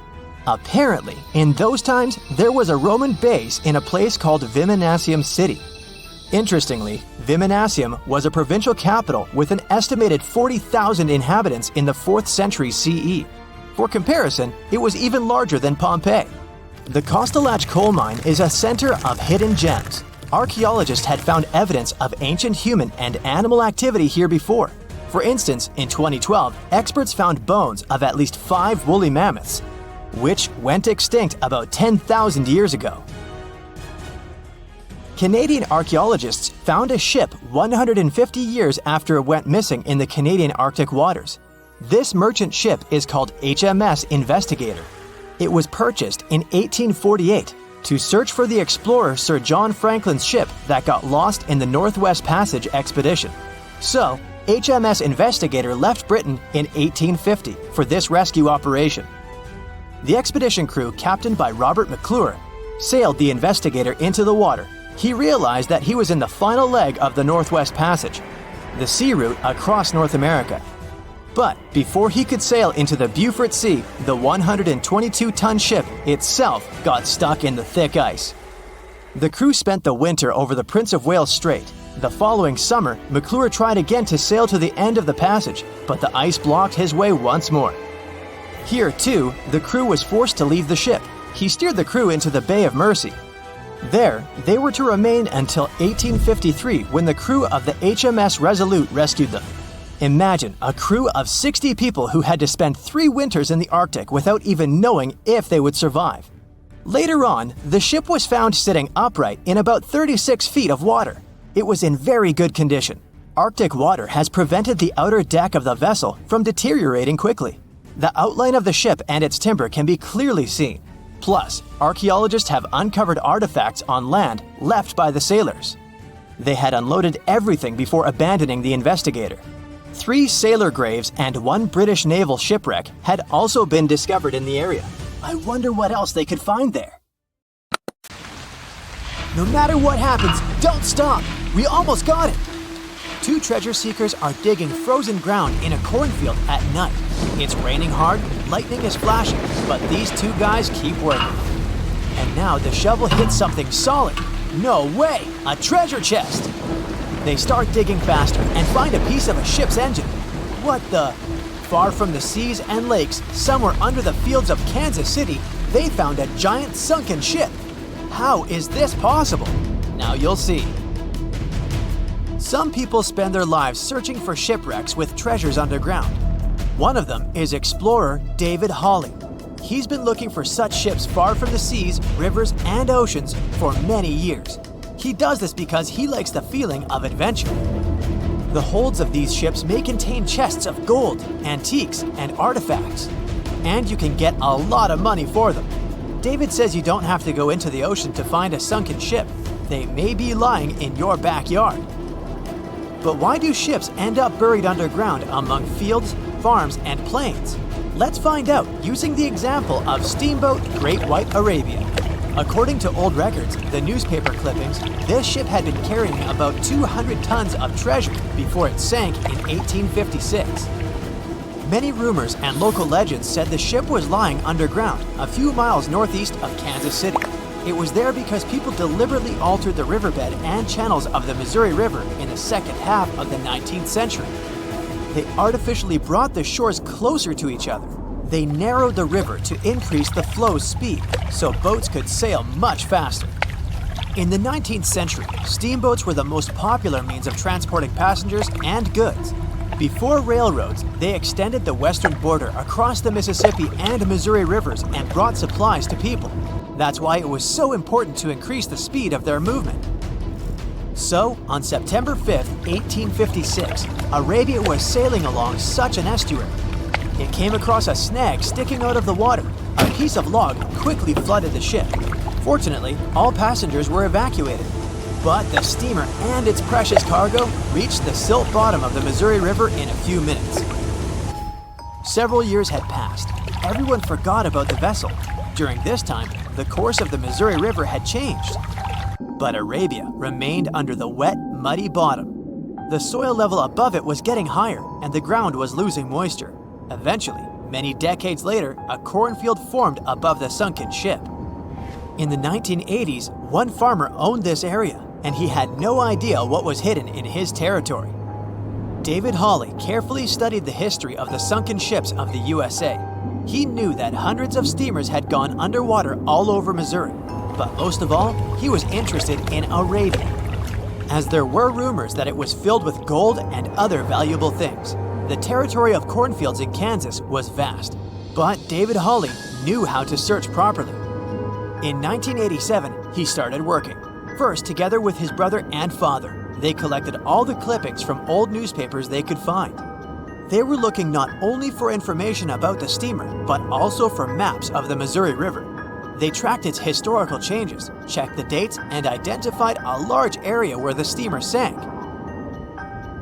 Apparently, in those times, there was a Roman base in a place called Viminacium City. Interestingly, Viminacium was a provincial capital with an estimated 40,000 inhabitants in the 4th century CE. For comparison, it was even larger than Pompeii. The Kostelach coal mine is a center of hidden gems. Archaeologists had found evidence of ancient human and animal activity here before. For instance, in 2012, experts found bones of at least 5 woolly mammoths, which went extinct about 10,000 years ago. Canadian archaeologists found a ship 150 years after it went missing in the Canadian Arctic waters. This merchant ship is called HMS Investigator. It was purchased in 1848 to search for the explorer Sir John Franklin's ship that got lost in the Northwest Passage expedition. So, HMS Investigator left Britain in 1850 for this rescue operation. The expedition crew, captained by Robert McClure, sailed the Investigator into the water. He realized that he was in the final leg of the Northwest Passage, the sea route across North America. But before he could sail into the Beaufort Sea, the 122-ton ship itself got stuck in the thick ice. The crew spent the winter over the Prince of Wales Strait. The following summer, McClure tried again to sail to the end of the passage, but the ice blocked his way once more. Here, too, the crew was forced to leave the ship. He steered the crew into the Bay of Mercy. There, they were to remain until 1853 when the crew of the HMS Resolute rescued them. Imagine a crew of 60 people who had to spend 3 winters in the Arctic without even knowing if they would survive. Later on, the ship was found sitting upright in about 36 feet of water. It was in very good condition. Arctic water has prevented the outer deck of the vessel from deteriorating quickly. The outline of the ship and its timber can be clearly seen. Plus, archaeologists have uncovered artifacts on land left by the sailors. They had unloaded everything before abandoning the Investigator. 3 sailor graves and 1 British naval shipwreck had also been discovered in the area. I wonder what else they could find there. No matter what happens, don't stop! We almost got it! 2 treasure seekers are digging frozen ground in a cornfield at night. It's raining hard, lightning is flashing, but these 2 guys keep working. And now the shovel hits something solid. No way! A treasure chest! They start digging faster and find a piece of a ship's engine. What the? Far from the seas and lakes, somewhere under the fields of Kansas City, they found a giant sunken ship. How is this possible? Now you'll see. Some people spend their lives searching for shipwrecks with treasures underground. One of them is explorer David Hawley. He's been looking for such ships far from the seas, rivers, and oceans for many years. He does this because he likes the feeling of adventure. The holds of these ships may contain chests of gold, antiques, and artifacts. And you can get a lot of money for them. David says you don't have to go into the ocean to find a sunken ship. They may be lying in your backyard. But why do ships end up buried underground among fields, farms, and plains? Let's find out using the example of steamboat Great White Arabia. According to old records, the newspaper clippings, this ship had been carrying about 200 tons of treasure before it sank in 1856. Many rumors and local legends said the ship was lying underground a few miles northeast of Kansas City. It was there because people deliberately altered the riverbed and channels of the Missouri River in the second half of the 19th century. They artificially brought the shores closer to each other. They narrowed the river to increase the flow's speed so boats could sail much faster. In the 19th century, steamboats were the most popular means of transporting passengers and goods. Before railroads, they extended the western border across the Mississippi and Missouri rivers and brought supplies to people. That's why it was so important to increase the speed of their movement. So, on September 5, 1856, Arabia was sailing along such an estuary. It came across a snag sticking out of the water. A piece of log quickly flooded the ship. Fortunately, all passengers were evacuated. But the steamer and its precious cargo reached the silt bottom of the Missouri River in a few minutes. Several years had passed. Everyone forgot about the vessel. During this time, the course of the Missouri River had changed. But Arabia remained under the wet, muddy bottom. The soil level above it was getting higher, and the ground was losing moisture. Eventually, many decades later, a cornfield formed above the sunken ship. In the 1980s, one farmer owned this area, and he had no idea what was hidden in his territory. David Hawley carefully studied the history of the sunken ships of the USA. He knew that hundreds of steamers had gone underwater all over Missouri, but most of all, he was interested in Arabia, as there were rumors that it was filled with gold and other valuable things. The territory of cornfields in Kansas was vast, but David Hawley knew how to search properly. In 1987, he started working. First, together with his brother and father, they collected all the clippings from old newspapers they could find. They were looking not only for information about the steamer, but also for maps of the Missouri River. They tracked its historical changes, checked the dates, and identified a large area where the steamer sank.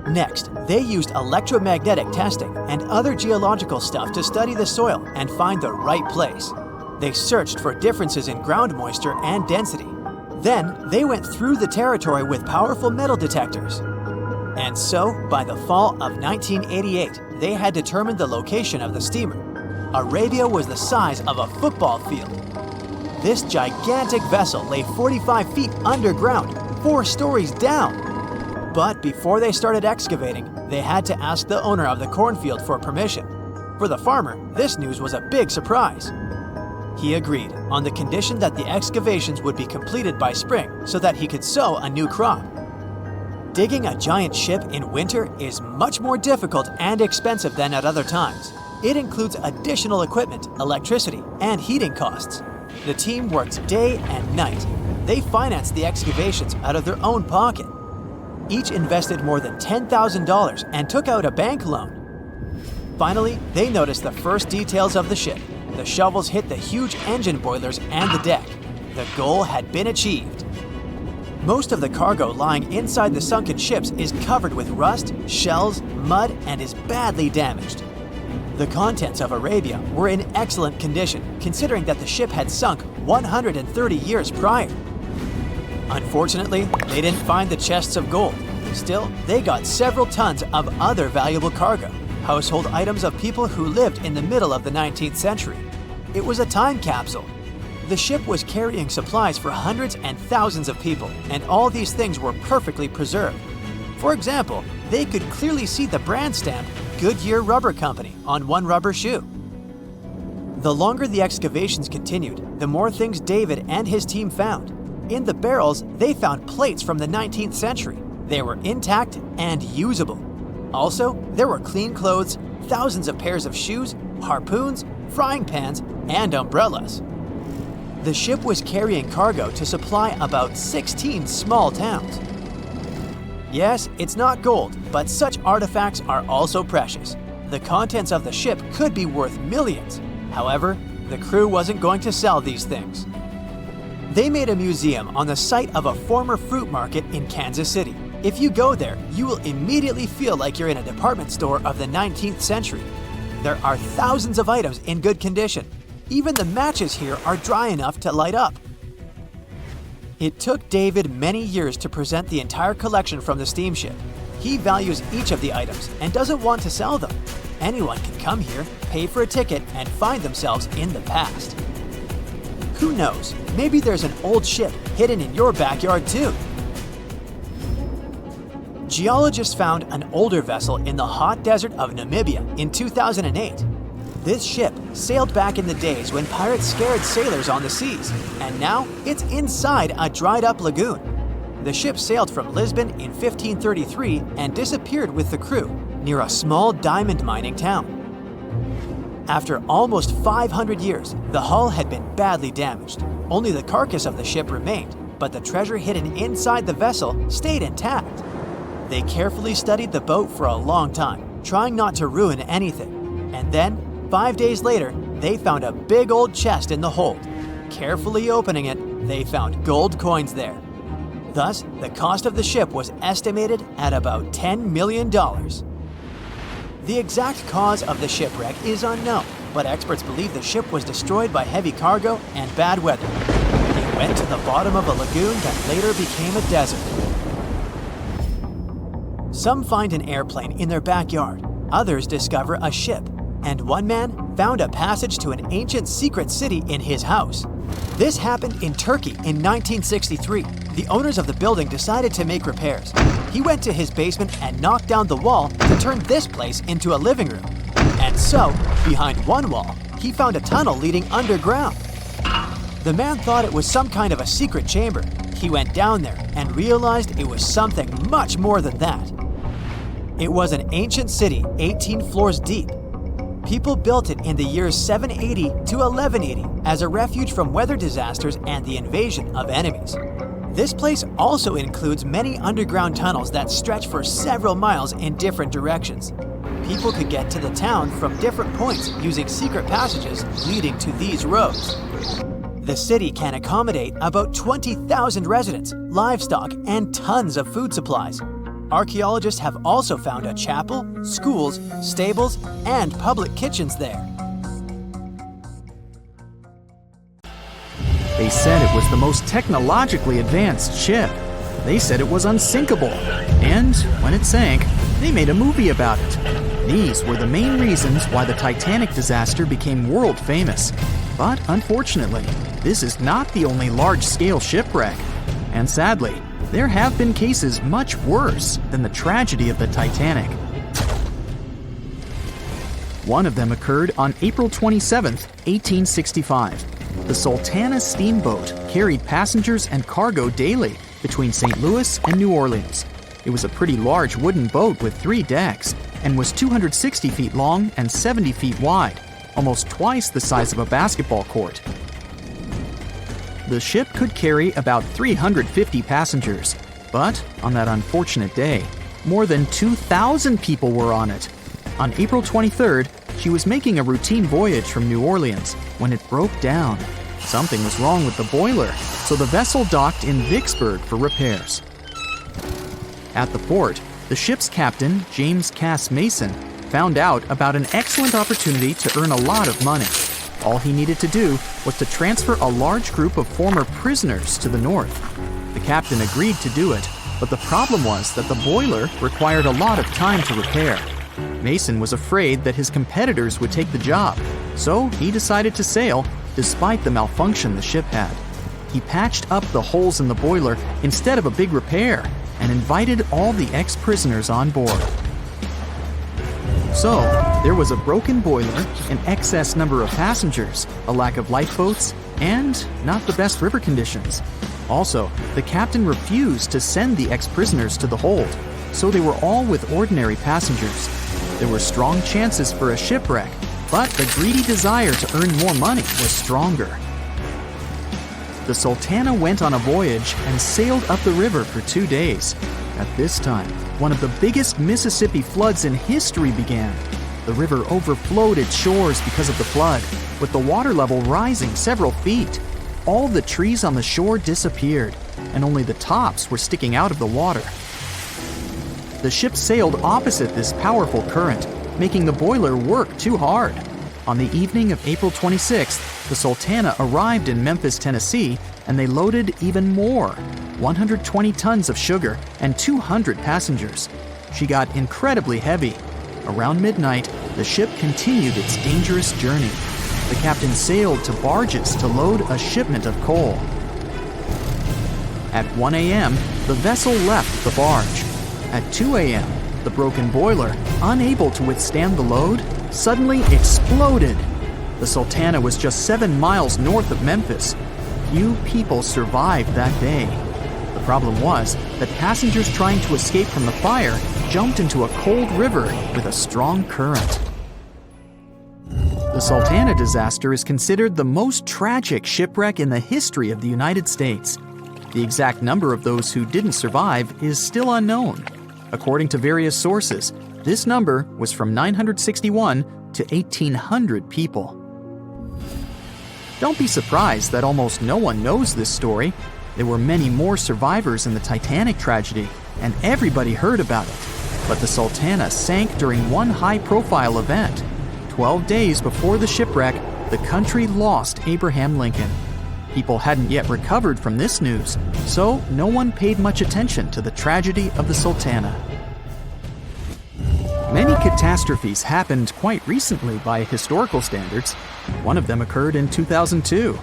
Next, they used electromagnetic testing and other geological stuff to study the soil and find the right place. They searched for differences in ground moisture and density. Then, they went through the territory with powerful metal detectors. And so, by the fall of 1988, they had determined the location of the steamer. Arabia was the size of a football field. This gigantic vessel lay 45 feet underground, 4 stories down. But before they started excavating, they had to ask the owner of the cornfield for permission. For the farmer, this news was a big surprise. He agreed, on the condition that the excavations would be completed by spring so that he could sow a new crop. Digging a giant ship in winter is much more difficult and expensive than at other times. It includes additional equipment, electricity, and heating costs. The team worked day and night. They financed the excavations out of their own pocket. Each invested more than $10,000 and took out a bank loan. Finally, they noticed the first details of the ship. The shovels hit the huge engine boilers and the deck. The goal had been achieved. Most of the cargo lying inside the sunken ships is covered with rust, shells, mud, and is badly damaged. The contents of Arabia were in excellent condition, considering that the ship had sunk 130 years prior. Unfortunately, they didn't find the chests of gold. Still, they got several tons of other valuable cargo, household items of people who lived in the middle of the 19th century. It was a time capsule. The ship was carrying supplies for hundreds and thousands of people, and all these things were perfectly preserved. For example, they could clearly see the brand stamp Goodyear Rubber Company on one rubber shoe. The longer the excavations continued, the more things David and his team found. In the barrels, they found plates from the 19th century. They were intact and usable. Also, there were clean clothes, thousands of pairs of shoes, harpoons, frying pans, and umbrellas. The ship was carrying cargo to supply about 16 small towns. Yes, it's not gold, but such artifacts are also precious. The contents of the ship could be worth millions. However, the crew wasn't going to sell these things. They made a museum on the site of a former fruit market in Kansas City. If you go there, you will immediately feel like you're in a department store of the 19th century. There are thousands of items in good condition. Even the matches here are dry enough to light up. It took David many years to present the entire collection from the steamship. He values each of the items and doesn't want to sell them. Anyone can come here, pay for a ticket, and find themselves in the past. Who knows, maybe there's an old ship hidden in your backyard too. Geologists found an older vessel in the hot desert of Namibia in 2008. This ship sailed back in the days when pirates scared sailors on the seas, and now it's inside a dried-up lagoon. The ship sailed from Lisbon in 1533 and disappeared with the crew near a small diamond mining town. After almost 500 years, the hull had been badly damaged. Only the carcass of the ship remained, but the treasure hidden inside the vessel stayed intact. They carefully studied the boat for a long time, trying not to ruin anything. And then, 5 days later, they found a big old chest in the hold. Carefully opening it, they found gold coins there. Thus, the cost of the ship was estimated at about $10 million. The exact cause of the shipwreck is unknown, but experts believe the ship was destroyed by heavy cargo and bad weather. It went to the bottom of a lagoon that later became a desert. Some find an airplane in their backyard, others discover a ship, and one man found a passage to an ancient secret city in his house. This happened in Turkey in 1963. The owners of the building decided to make repairs. He went to his basement and knocked down the wall to turn this place into a living room. And so, behind one wall, he found a tunnel leading underground. The man thought it was some kind of a secret chamber. He went down there and realized it was something much more than that. It was an ancient city 18 floors deep. People built it in the years 780 to 1180 as a refuge from weather disasters and the invasion of enemies. This place also includes many underground tunnels that stretch for several miles in different directions. People could get to the town from different points using secret passages leading to these roads. The city can accommodate about 20,000 residents, livestock, and tons of food supplies. Archaeologists have also found a chapel, schools, stables, and public kitchens there. They said it was the most technologically advanced ship. They said it was unsinkable. And when it sank, they made a movie about it. These were the main reasons why the Titanic disaster became world famous. But unfortunately, this is not the only large-scale shipwreck. And sadly, there have been cases much worse than the tragedy of the Titanic. One of them occurred on April 27, 1865. The Sultana steamboat carried passengers and cargo daily between St. Louis and New Orleans. It was a pretty large wooden boat with 3 decks and was 260 feet long and 70 feet wide, almost twice the size of a basketball court. The ship could carry about 350 passengers, but on that unfortunate day, more than 2,000 people were on it. On April 23rd, she was making a routine voyage from New Orleans when it broke down. Something was wrong with the boiler, so the vessel docked in Vicksburg for repairs. At the port, the ship's captain, James Cass Mason, found out about an excellent opportunity to earn a lot of money. All he needed to do was to transfer a large group of former prisoners to the north. The captain agreed to do it, but the problem was that the boiler required a lot of time to repair. Mason was afraid that his competitors would take the job, so he decided to sail despite the malfunction the ship had. He patched up the holes in the boiler instead of a big repair and invited all the ex-prisoners on board. So, there was a broken boiler, an excess number of passengers, a lack of lifeboats, and not the best river conditions. Also, the captain refused to send the ex-prisoners to the hold, so they were all with ordinary passengers. There were strong chances for a shipwreck, but the greedy desire to earn more money was stronger. The Sultana went on a voyage and sailed up the river for 2 days. At this time, one of the biggest Mississippi floods in history began. The river overflowed its shores because of the flood, with the water level rising several feet. All the trees on the shore disappeared, and only the tops were sticking out of the water. The ship sailed opposite this powerful current, making the boiler work too hard. On the evening of April 26th, the Sultana arrived in Memphis, Tennessee, and they loaded even more, 120 tons of sugar and 200 passengers. She got incredibly heavy. Around midnight, the ship continued its dangerous journey. The captain sailed to barges to load a shipment of coal. At 1 a.m., the vessel left the barge. At 2 a.m., the broken boiler, unable to withstand the load, suddenly exploded. The Sultana was just 7 miles north of Memphis. Few people survived that day. The problem was that passengers trying to escape from the fire jumped into a cold river with a strong current. The Sultana disaster is considered the most tragic shipwreck in the history of the United States. The exact number of those who didn't survive is still unknown. According to various sources, this number was from 961 to 1,800 people. Don't be surprised that almost no one knows this story. There were many more survivors in the Titanic tragedy, and everybody heard about it. But the Sultana sank during one high-profile event. 12 days before the shipwreck, the country lost Abraham Lincoln. People hadn't yet recovered from this news, so no one paid much attention to the tragedy of the Sultana. Many catastrophes happened quite recently by historical standards. One of them occurred in 2002.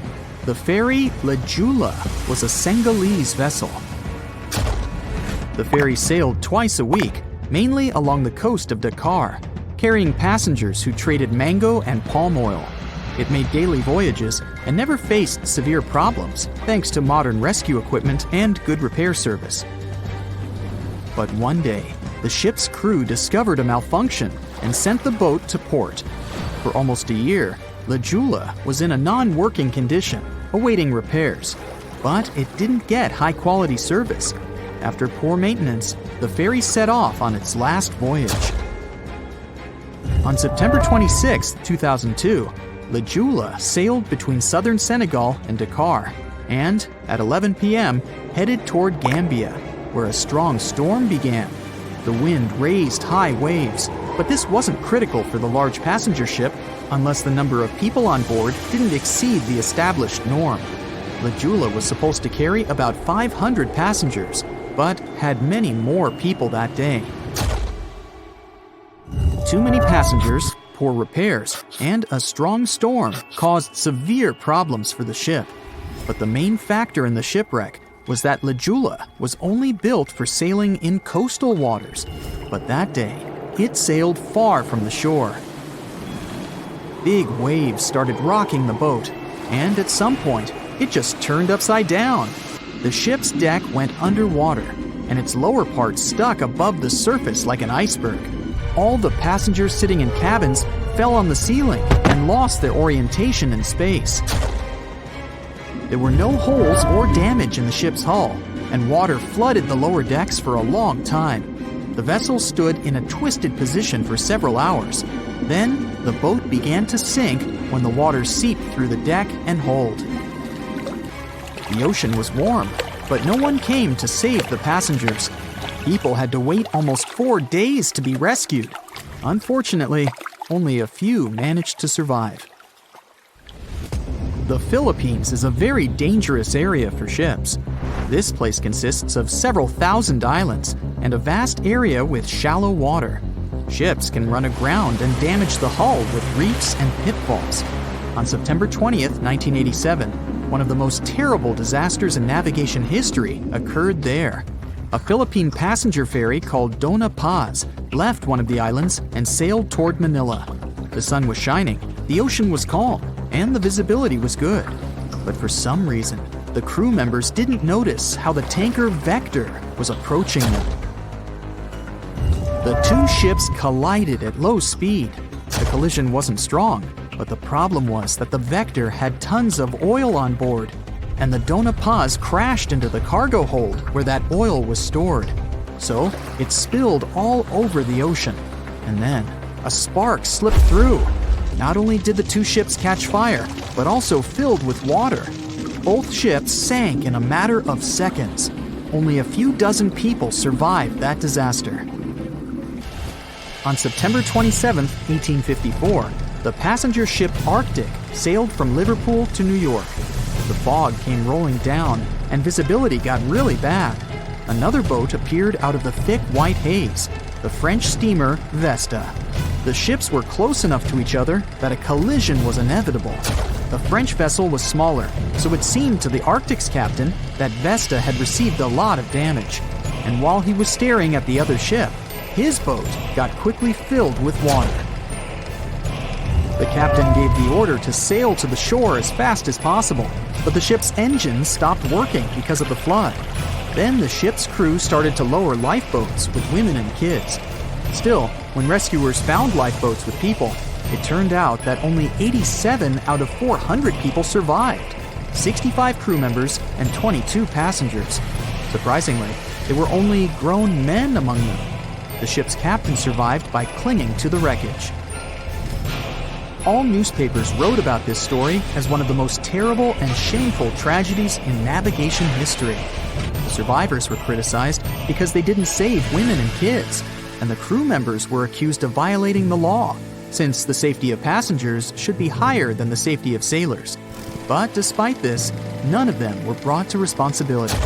The ferry La Jula was a Senegalese vessel. The ferry sailed twice a week, mainly along the coast of Dakar, carrying passengers who traded mango and palm oil. It made daily voyages and never faced severe problems thanks to modern rescue equipment and good repair service. But one day, the ship's crew discovered a malfunction and sent the boat to port. For almost a year, La Jula was in a non-working condition, awaiting repairs. But it didn't get high-quality service. After poor maintenance, the ferry set off on its last voyage. On September 26, 2002, La Jula sailed between southern Senegal and Dakar, and at 11 p.m. headed toward Gambia, where a strong storm began. The wind raised high waves, but this wasn't critical for the large passenger ship unless the number of people on board didn't exceed the established norm. La Jula was supposed to carry about 500 passengers, but had many more people that day. Too many passengers, poor repairs, and a strong storm caused severe problems for the ship. But the main factor in the shipwreck was that La Jula was only built for sailing in coastal waters, but that day, it sailed far from the shore. Big waves started rocking the boat, and at some point, it just turned upside down. The ship's deck went underwater, and its lower part stuck above the surface like an iceberg. All the passengers sitting in cabins fell on the ceiling and lost their orientation in space. There were no holes or damage in the ship's hull, and water flooded the lower decks for a long time. The vessel stood in a twisted position for several hours. Then, the boat began to sink when the water seeped through the deck and hold. The ocean was warm, but no one came to save the passengers. People had to wait almost 4 days to be rescued. Unfortunately, only a few managed to survive. The Philippines is a very dangerous area for ships. This place consists of several thousand islands and a vast area with shallow water. Ships can run aground and damage the hull with reefs and pitfalls. On September 20th, 1987, one of the most terrible disasters in navigation history occurred there. A Philippine passenger ferry called Dona Paz left one of the islands and sailed toward Manila. The sun was shining, the ocean was calm, and the visibility was good. But for some reason, the crew members didn't notice how the tanker Vector was approaching them. The two ships collided at low speed. The collision wasn't strong, but the problem was that the Vector had tons of oil on board, and the Dona Paz crashed into the cargo hold where that oil was stored. So it spilled all over the ocean, and then a spark slipped through. Not only did the two ships catch fire, but also filled with water. Both ships sank in a matter of seconds. Only a few dozen people survived that disaster. On September 27, 1854, the passenger ship Arctic sailed from Liverpool to New York. The fog came rolling down, and visibility got really bad. Another boat appeared out of the thick white haze, the French steamer Vesta. The ships were close enough to each other that a collision was inevitable. The French vessel was smaller, so it seemed to the Arctic's captain that Vesta had received a lot of damage. And while he was staring at the other ship, his boat got quickly filled with water. The captain gave the order to sail to the shore as fast as possible, but the ship's engines stopped working because of the flood. Then the ship's crew started to lower lifeboats with women and kids. Still, when rescuers found lifeboats with people, it turned out that only 87 out of 400 people survived, 65 crew members and 22 passengers. Surprisingly, there were only grown men among them. The ship's captain survived by clinging to the wreckage. All newspapers wrote about this story as one of the most terrible and shameful tragedies in navigation history. The survivors were criticized because they didn't save women and kids, and the crew members were accused of violating the law, since the safety of passengers should be higher than the safety of sailors. But despite this, none of them were brought to responsibility.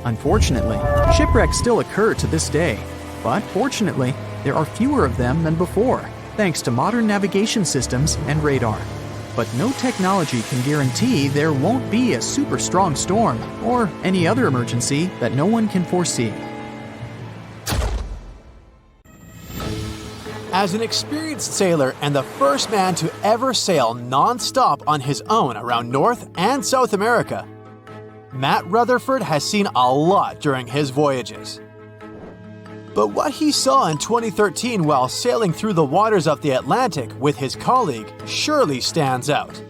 Unfortunately, shipwrecks still occur to this day, but fortunately, there are fewer of them than before, thanks to modern navigation systems and radar. But no technology can guarantee there won't be a super strong storm or any other emergency that no one can foresee. As an experienced sailor and the first man to ever sail non-stop on his own around North and South America, Matt Rutherford has seen a lot during his voyages. But what he saw in 2013 while sailing through the waters of the Atlantic with his colleague surely stands out.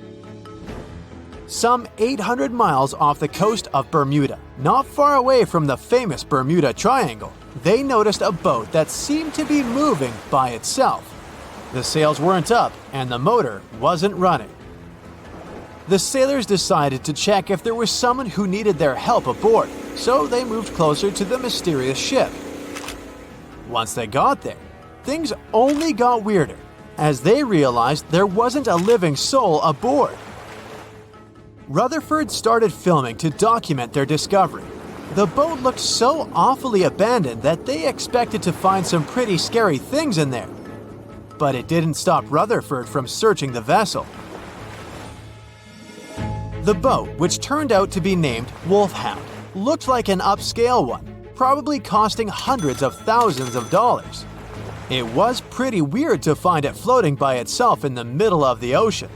Some 800 miles off the coast of Bermuda, not far away from the famous Bermuda Triangle, they noticed a boat that seemed to be moving by itself. The sails weren't up and the motor wasn't running. The sailors decided to check if there was someone who needed their help aboard, so they moved closer to the mysterious ship. Once they got there, things only got weirder, as they realized there wasn't a living soul aboard. Rutherford started filming to document their discovery. The boat looked so awfully abandoned that they expected to find some pretty scary things in there. But it didn't stop Rutherford from searching the vessel. The boat, which turned out to be named Wolfhound, looked like an upscale one, probably costing hundreds of thousands of dollars. It was pretty weird to find it floating by itself in the middle of the ocean.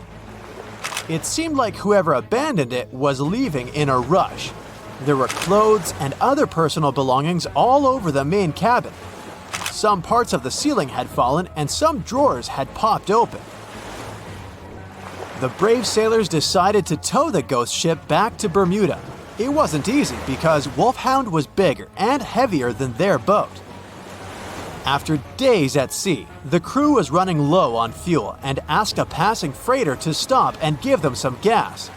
It seemed like whoever abandoned it was leaving in a rush. There were clothes and other personal belongings all over the main cabin. Some parts of the ceiling had fallen and some drawers had popped open. The brave sailors decided to tow the ghost ship back to Bermuda. It wasn't easy because Wolfhound was bigger and heavier than their boat. After days at sea, the crew was running low on fuel and asked a passing freighter to stop and give them some gas.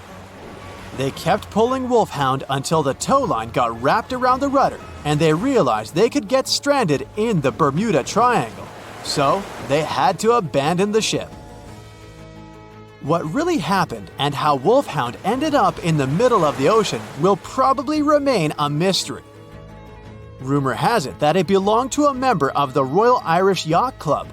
They kept pulling Wolfhound until the tow line got wrapped around the rudder and they realized they could get stranded in the Bermuda Triangle. So they had to abandon the ship. What really happened and how Wolfhound ended up in the middle of the ocean will probably remain a mystery. Rumor has it that it belonged to a member of the Royal Irish Yacht Club.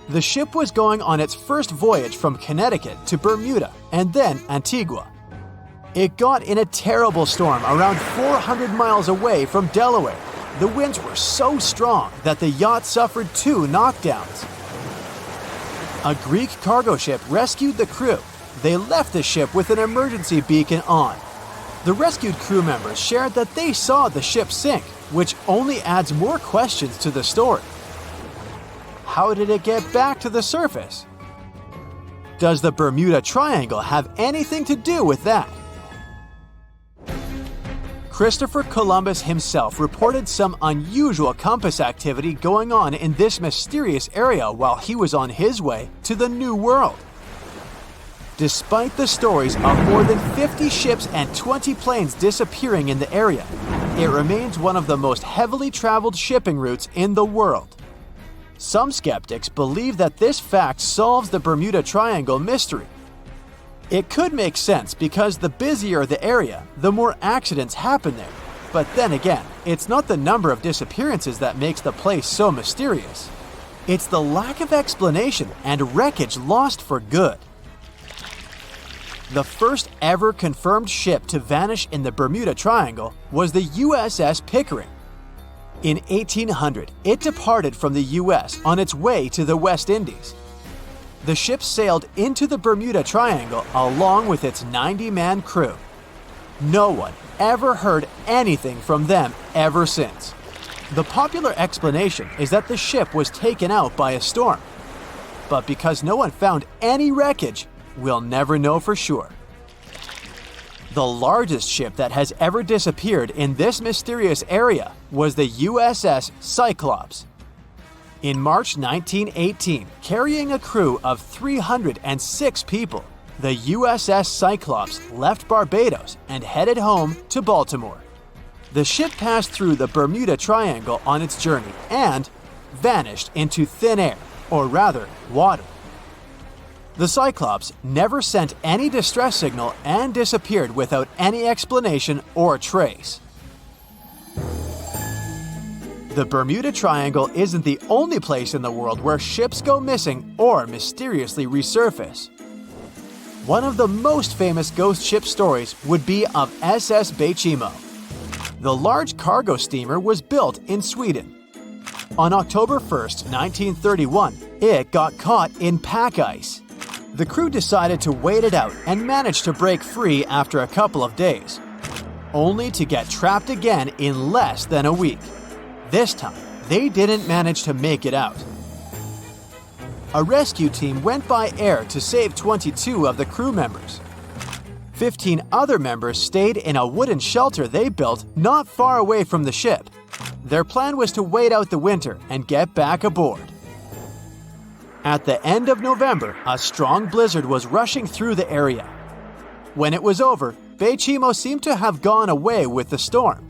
The ship was going on its first voyage from Connecticut to Bermuda and then Antigua. It got in a terrible storm around 400 miles away from Delaware. The winds were so strong that the yacht suffered 2 knockdowns. A Greek cargo ship rescued the crew. They left the ship with an emergency beacon on. The rescued crew members shared that they saw the ship sink, which only adds more questions to the story. How did it get back to the surface? Does the Bermuda Triangle have anything to do with that? Christopher Columbus himself reported some unusual compass activity going on in this mysterious area while he was on his way to the New World. Despite the stories of more than 50 ships and 20 planes disappearing in the area, it remains one of the most heavily traveled shipping routes in the world. Some skeptics believe that this fact solves the Bermuda Triangle mystery. It could make sense because the busier the area, the more accidents happen there. But then again, it's not the number of disappearances that makes the place so mysterious. It's the lack of explanation and wreckage lost for good. The first ever confirmed ship to vanish in the Bermuda Triangle was the USS Pickering. In 1800, it departed from the US on its way to the West Indies. The ship sailed into the Bermuda Triangle along with its 90-man crew. No one ever heard anything from them ever since. The popular explanation is that the ship was taken out by a storm. But because no one found any wreckage, we'll never know for sure. The largest ship that has ever disappeared in this mysterious area was the USS Cyclops. In March 1918, carrying a crew of 306 people, the USS Cyclops left Barbados and headed home to Baltimore. The ship passed through the Bermuda Triangle on its journey and vanished into thin air, or rather, water. The Cyclops never sent any distress signal and disappeared without any explanation or trace. The Bermuda Triangle isn't the only place in the world where ships go missing or mysteriously resurface. One of the most famous ghost ship stories would be of SS Baychimo. The large cargo steamer was built in Sweden. On October 1st, 1931, it got caught in pack ice. The crew decided to wait it out and managed to break free after a couple of days, only to get trapped again in less than a week. This time, they didn't manage to make it out. A rescue team went by air to save 22 of the crew members. 15 other members stayed in a wooden shelter they built not far away from the ship. Their plan was to wait out the winter and get back aboard. At the end of November, a strong blizzard was rushing through the area. When it was over, Baychimo seemed to have gone away with the storm.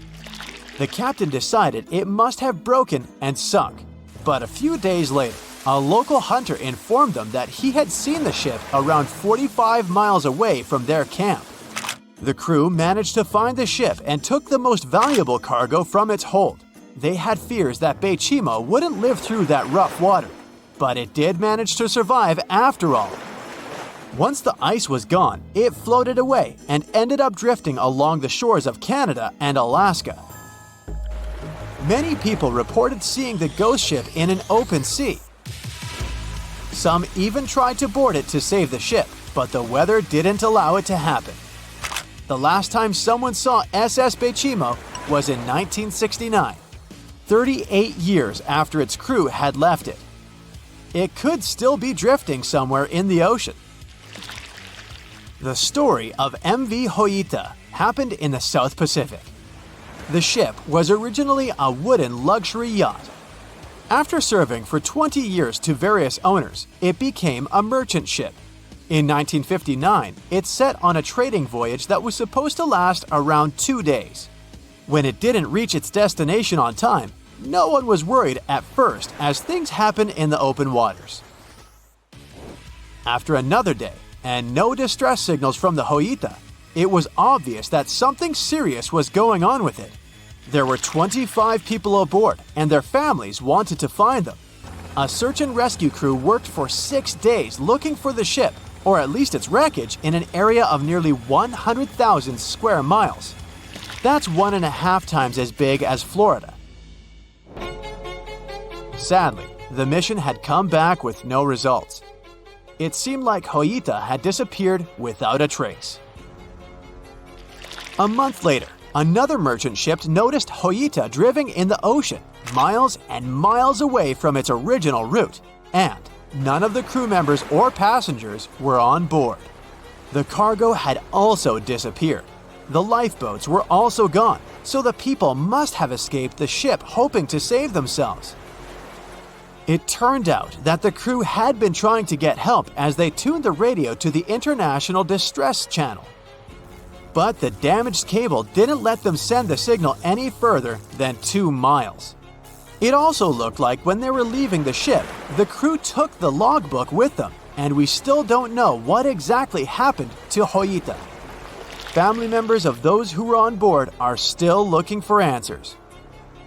The captain decided it must have broken and sunk. But a few days later, a local hunter informed them that he had seen the ship around 45 miles away from their camp. The crew managed to find the ship and took the most valuable cargo from its hold. They had fears that Baychimo wouldn't live through that rough water, but it did manage to survive after all. Once the ice was gone, it floated away and ended up drifting along the shores of Canada and Alaska. Many people reported seeing the ghost ship in an open sea. Some even tried to board it to save the ship, but the weather didn't allow it to happen. The last time someone saw SS Baychimo was in 1969, 38 years after its crew had left it. It could still be drifting somewhere in the ocean. The story of MV Hoita happened in the South Pacific. The ship was originally a wooden luxury yacht. After serving for 20 years to various owners, it became a merchant ship. In 1959, it set on a trading voyage that was supposed to last around 2 days. When it didn't reach its destination on time, no one was worried at first as things happen in the open waters. After another day, and no distress signals from the Hoita, it was obvious that something serious was going on with it. There were 25 people aboard, and their families wanted to find them. A search and rescue crew worked for 6 days looking for the ship, or at least its wreckage, in an area of nearly 100,000 square miles. That's 1.5 times as big as Florida. Sadly, the mission had come back with no results. It seemed like Hoita had disappeared without a trace. A month later, another merchant ship noticed Hoita drifting in the ocean, miles and miles away from its original route, and none of the crew members or passengers were on board. The cargo had also disappeared. The lifeboats were also gone, so the people must have escaped the ship hoping to save themselves. It turned out that the crew had been trying to get help as they tuned the radio to the International Distress Channel. But the damaged cable didn't let them send the signal any further than 2 miles. It also looked like when they were leaving the ship, the crew took the logbook with them and we still don't know what exactly happened to Hoyita. Family members of those who were on board are still looking for answers.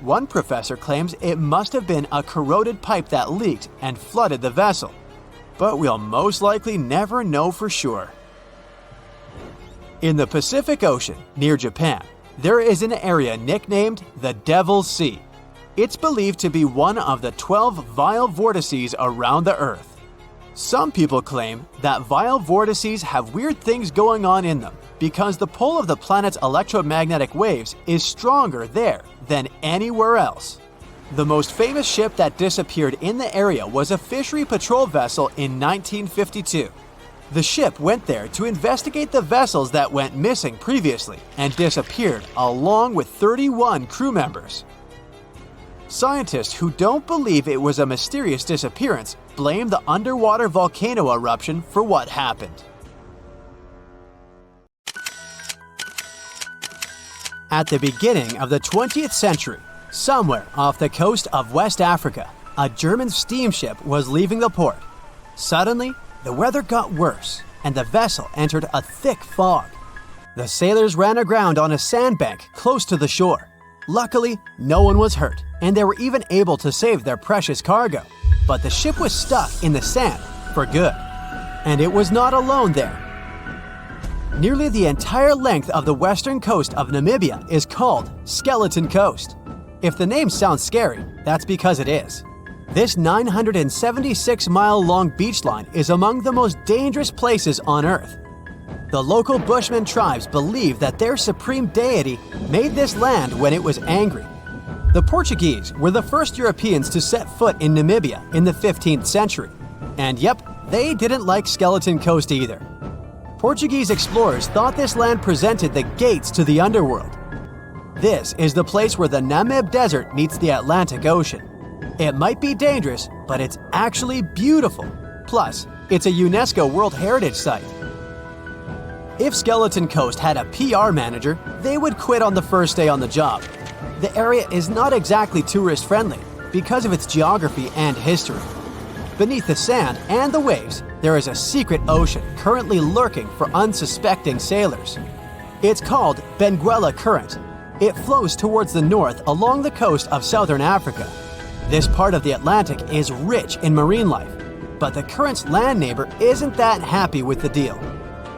One professor claims it must have been a corroded pipe that leaked and flooded the vessel, but we'll most likely never know for sure. In the Pacific Ocean, near Japan, there is an area nicknamed the Devil's Sea. It's believed to be one of the 12 vile vortices around the Earth. Some people claim that vile vortices have weird things going on in them because the pull of the planet's electromagnetic waves is stronger there than anywhere else. The most famous ship that disappeared in the area was a fishery patrol vessel in 1952. The ship went there to investigate the vessels that went missing previously and disappeared along with 31 crew members. Scientists who don't believe it was a mysterious disappearance blame the underwater volcano eruption for what happened. At the beginning of the 20th century, somewhere off the coast of West Africa, a German steamship was leaving the port. Suddenly, the weather got worse, and the vessel entered a thick fog. The sailors ran aground on a sandbank close to the shore. Luckily, no one was hurt, and they were even able to save their precious cargo. But the ship was stuck in the sand for good, and it was not alone there. Nearly the entire length of the western coast of Namibia is called Skeleton Coast. If the name sounds scary, that's because it is. This 976-mile-long beach line is among the most dangerous places on Earth. The local Bushman tribes believe that their supreme deity made this land when it was angry. The Portuguese were the first Europeans to set foot in Namibia in the 15th century. And yep, they didn't like Skeleton Coast either. Portuguese explorers thought this land presented the gates to the underworld. This is the place where the Namib Desert meets the Atlantic Ocean. It might be dangerous, but it's actually beautiful. Plus, it's a UNESCO World Heritage Site. If Skeleton Coast had a PR manager, they would quit on the first day on the job. The area is not exactly tourist-friendly because of its geography and history. Beneath the sand and the waves, there is a secret ocean currently lurking for unsuspecting sailors. It's called Benguela Current. It flows towards the north along the coast of southern Africa. This part of the Atlantic is rich in marine life, but the current's land neighbor isn't that happy with the deal.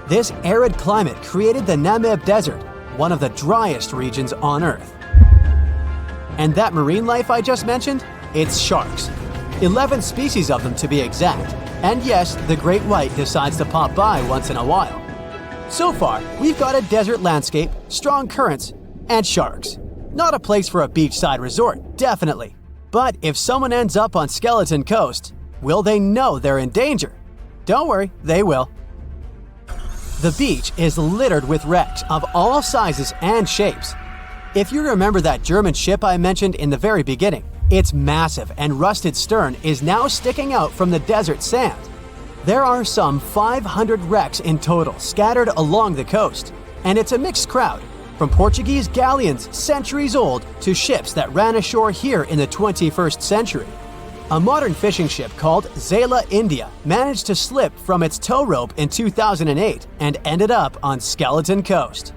This arid climate created the Namib Desert, one of the driest regions on Earth. And that marine life I just mentioned? It's sharks. 11 species of them to be exact. And yes, the great white decides to pop by once in a while. So far, we've got a desert landscape, strong currents, and sharks. Not a place for a beachside resort, definitely. But if someone ends up on Skeleton Coast, will they know they're in danger? Don't worry, they will. The beach is littered with wrecks of all sizes and shapes. If you remember that German ship I mentioned in the very beginning, its massive and rusted stern is now sticking out from the desert sand. There are some 500 wrecks in total scattered along the coast, and it's a mixed crowd, from Portuguese galleons centuries old to ships that ran ashore here in the 21st century. A modern fishing ship called Zela India managed to slip from its tow rope in 2008 and ended up on Skeleton Coast.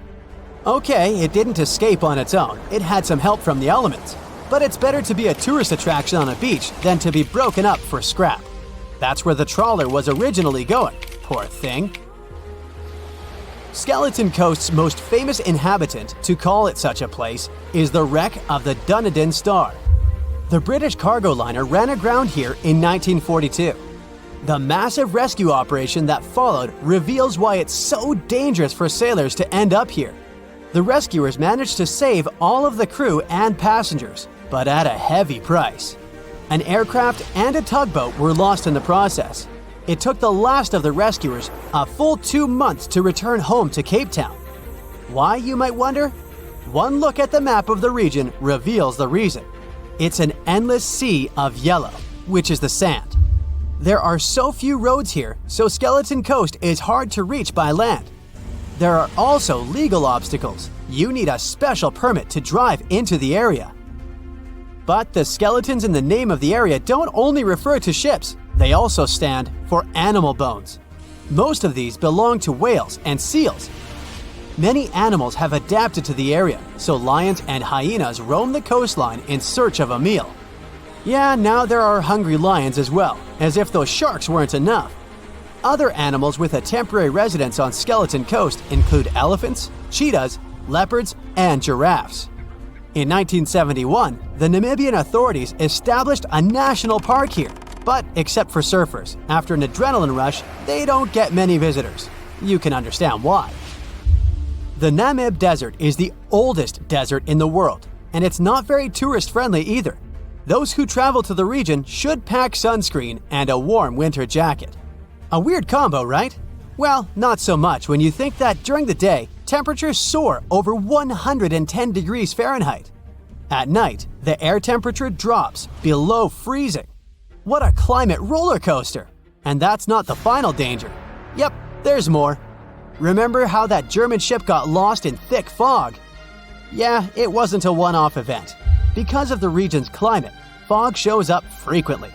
Okay, it didn't escape on its own, it had some help from the elements. But it's better to be a tourist attraction on a beach than to be broken up for scrap. That's where the trawler was originally going, poor thing. Skeleton Coast's most famous inhabitant, to call it such a place, is the wreck of the Dunedin Star. The British cargo liner ran aground here in 1942. The massive rescue operation that followed reveals why it's so dangerous for sailors to end up here. The rescuers managed to save all of the crew and passengers, but at a heavy price. An aircraft and a tugboat were lost in the process. It took the last of the rescuers a full 2 months to return home to Cape Town. Why, you might wonder? One look at the map of the region reveals the reason. It's an endless sea of yellow, which is the sand. There are so few roads here, so Skeleton Coast is hard to reach by land. There are also legal obstacles. You need a special permit to drive into the area. But the skeletons in the name of the area don't only refer to ships. They also stand for animal bones. Most of these belong to whales and seals. Many animals have adapted to the area, so lions and hyenas roam the coastline in search of a meal. Yeah, now there are hungry lions as well, as if those sharks weren't enough. Other animals with a temporary residence on Skeleton Coast include elephants, cheetahs, leopards, and giraffes. In 1971, the Namibian authorities established a national park here, but except for surfers, after an adrenaline rush, they don't get many visitors. You can understand why. The Namib Desert is the oldest desert in the world, and it's not very tourist-friendly either. Those who travel to the region should pack sunscreen and a warm winter jacket. A weird combo, right? Well, not so much when you think that during the day, temperatures soar over 110 degrees Fahrenheit. At night, the air temperature drops below freezing. What a climate roller coaster! And that's not the final danger. Yep, there's more. Remember how that German ship got lost in thick fog? Yeah, it wasn't a one-off event. Because of the region's climate, fog shows up frequently.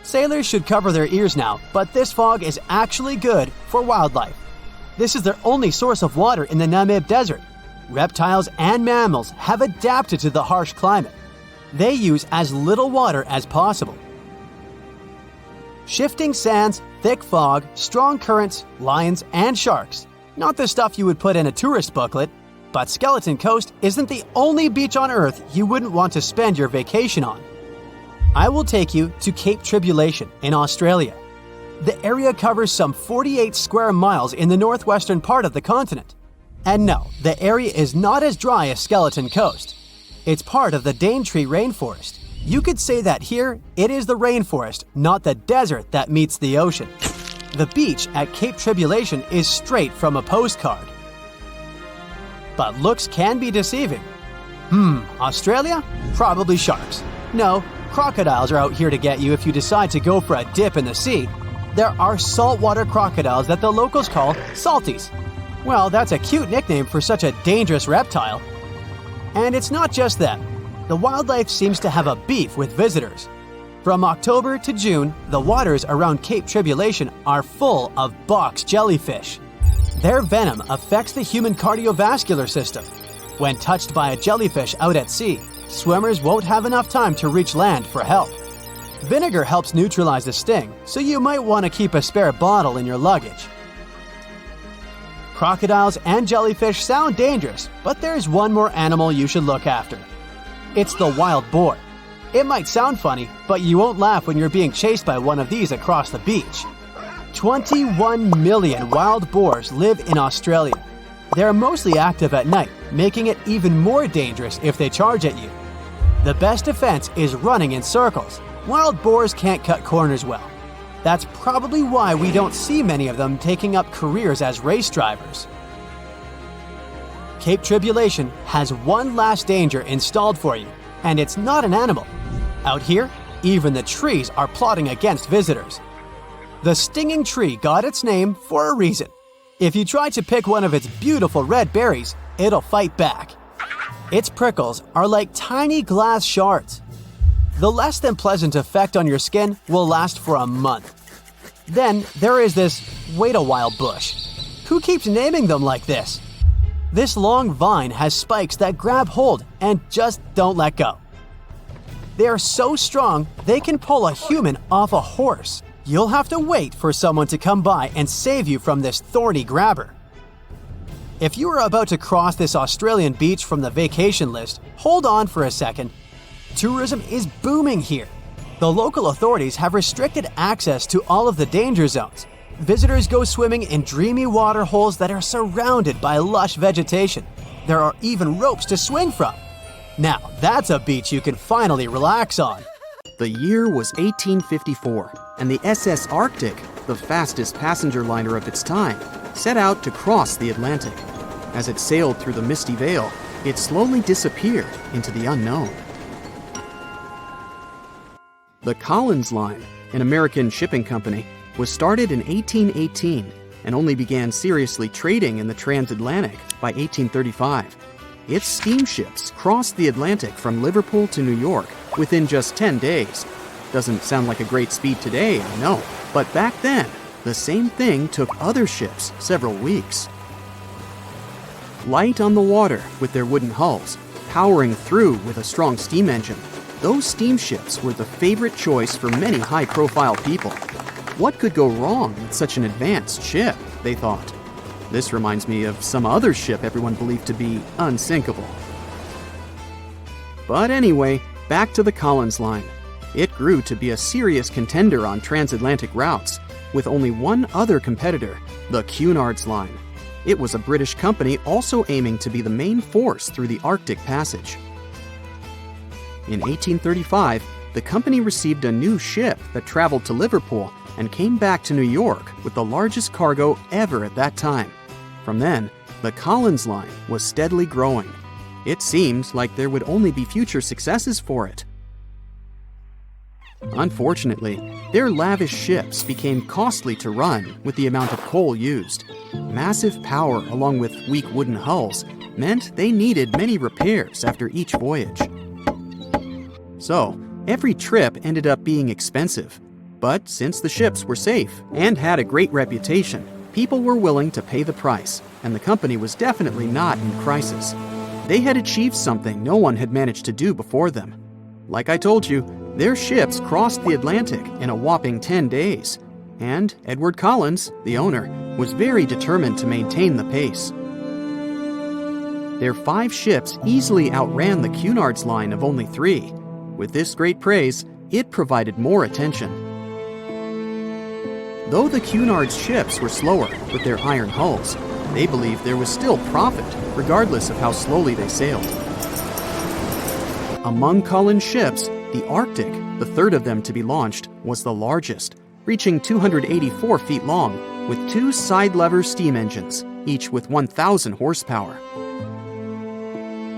Sailors should cover their ears now, but this fog is actually good for wildlife. This is their only source of water in the Namib Desert. Reptiles and mammals have adapted to the harsh climate. They use as little water as possible. Shifting sands, thick fog, strong currents, lions, and sharks. Not the stuff you would put in a tourist booklet, but Skeleton Coast isn't the only beach on Earth you wouldn't want to spend your vacation on. I will take you to Cape Tribulation in Australia. The area covers some 48 square miles in the northwestern part of the continent. And no, the area is not as dry as Skeleton Coast. It's part of the Daintree rainforest. You could say that here, it is the rainforest, not the desert that meets the ocean. The beach at Cape Tribulation is straight from a postcard. But looks can be deceiving. Australia? Probably sharks. No, crocodiles are out here to get you if you decide to go for a dip in the sea. There are saltwater crocodiles that the locals call salties. Well, that's a cute nickname for such a dangerous reptile. And it's not just them. The wildlife seems to have a beef with visitors. From October to June, the waters around Cape Tribulation are full of box jellyfish. Their venom affects the human cardiovascular system. When touched by a jellyfish out at sea, swimmers won't have enough time to reach land for help. Vinegar helps neutralize the sting, so you might want to keep a spare bottle in your luggage. Crocodiles and jellyfish sound dangerous, but there's one more animal you should look after. It's the wild boar. It might sound funny, but you won't laugh when you're being chased by one of these across the beach. 21 million wild boars live in Australia. They're mostly active at night, making it even more dangerous if they charge at you. The best defense is running in circles. Wild boars can't cut corners well. That's probably why we don't see many of them taking up careers as race drivers. Cape Tribulation has one last danger installed for you, and it's not an animal. Out here, even the trees are plotting against visitors. The stinging tree got its name for a reason. If you try to pick one of its beautiful red berries, it'll fight back. Its prickles are like tiny glass shards. The less than pleasant effect on your skin will last for a month. Then there is this wait a while bush. Who keeps naming them like this? This long vine has spikes that grab hold and just don't let go. They are so strong they can pull a human off a horse. You'll have to wait for someone to come by and save you from this thorny grabber. If you are about to cross this Australian beach from the vacation list, hold on for a second. Tourism is booming here. The local authorities have restricted access to all of the danger zones. Visitors go swimming in dreamy water holes that are surrounded by lush vegetation. There are even ropes to swing from. Now, that's a beach you can finally relax on. The year was 1854, and the SS Arctic, the fastest passenger liner of its time, set out to cross the Atlantic. As it sailed through the misty veil, it slowly disappeared into the unknown. The Collins Line, an American shipping company, was started in 1818 and only began seriously trading in the transatlantic by 1835. Its steamships crossed the Atlantic from Liverpool to New York within just 10 days. Doesn't sound like a great speed today, I know. But back then, the same thing took other ships several weeks. Light on the water with their wooden hulls, powering through with a strong steam engine. Those steamships were the favorite choice for many high-profile people. What could go wrong with such an advanced ship, they thought. This reminds me of some other ship everyone believed to be unsinkable. But anyway, back to the Collins Line. It grew to be a serious contender on transatlantic routes, with only one other competitor, the Cunard's Line. It was a British company also aiming to be the main force through the Arctic Passage. In 1835, the company received a new ship that traveled to Liverpool and came back to New York with the largest cargo ever at that time. From then, the Collins Line was steadily growing. It seemed like there would only be future successes for it. Unfortunately, their lavish ships became costly to run with the amount of coal used. Massive power along with weak wooden hulls meant they needed many repairs after each voyage. So, every trip ended up being expensive. But since the ships were safe and had a great reputation, people were willing to pay the price, and the company was definitely not in crisis. They had achieved something no one had managed to do before them. Like I told you, their ships crossed the Atlantic in a whopping 10 days, and Edward Collins, the owner, was very determined to maintain the pace. Their 5 ships easily outran the Cunard's Line of only 3. With this great praise, it provided more attention. Though the Cunard's ships were slower with their iron hulls, they believed there was still profit, regardless of how slowly they sailed. Among Collins' ships, the Arctic, the third of them to be launched, was the largest, reaching 284 feet long, with 2 side-lever steam engines, each with 1,000 horsepower.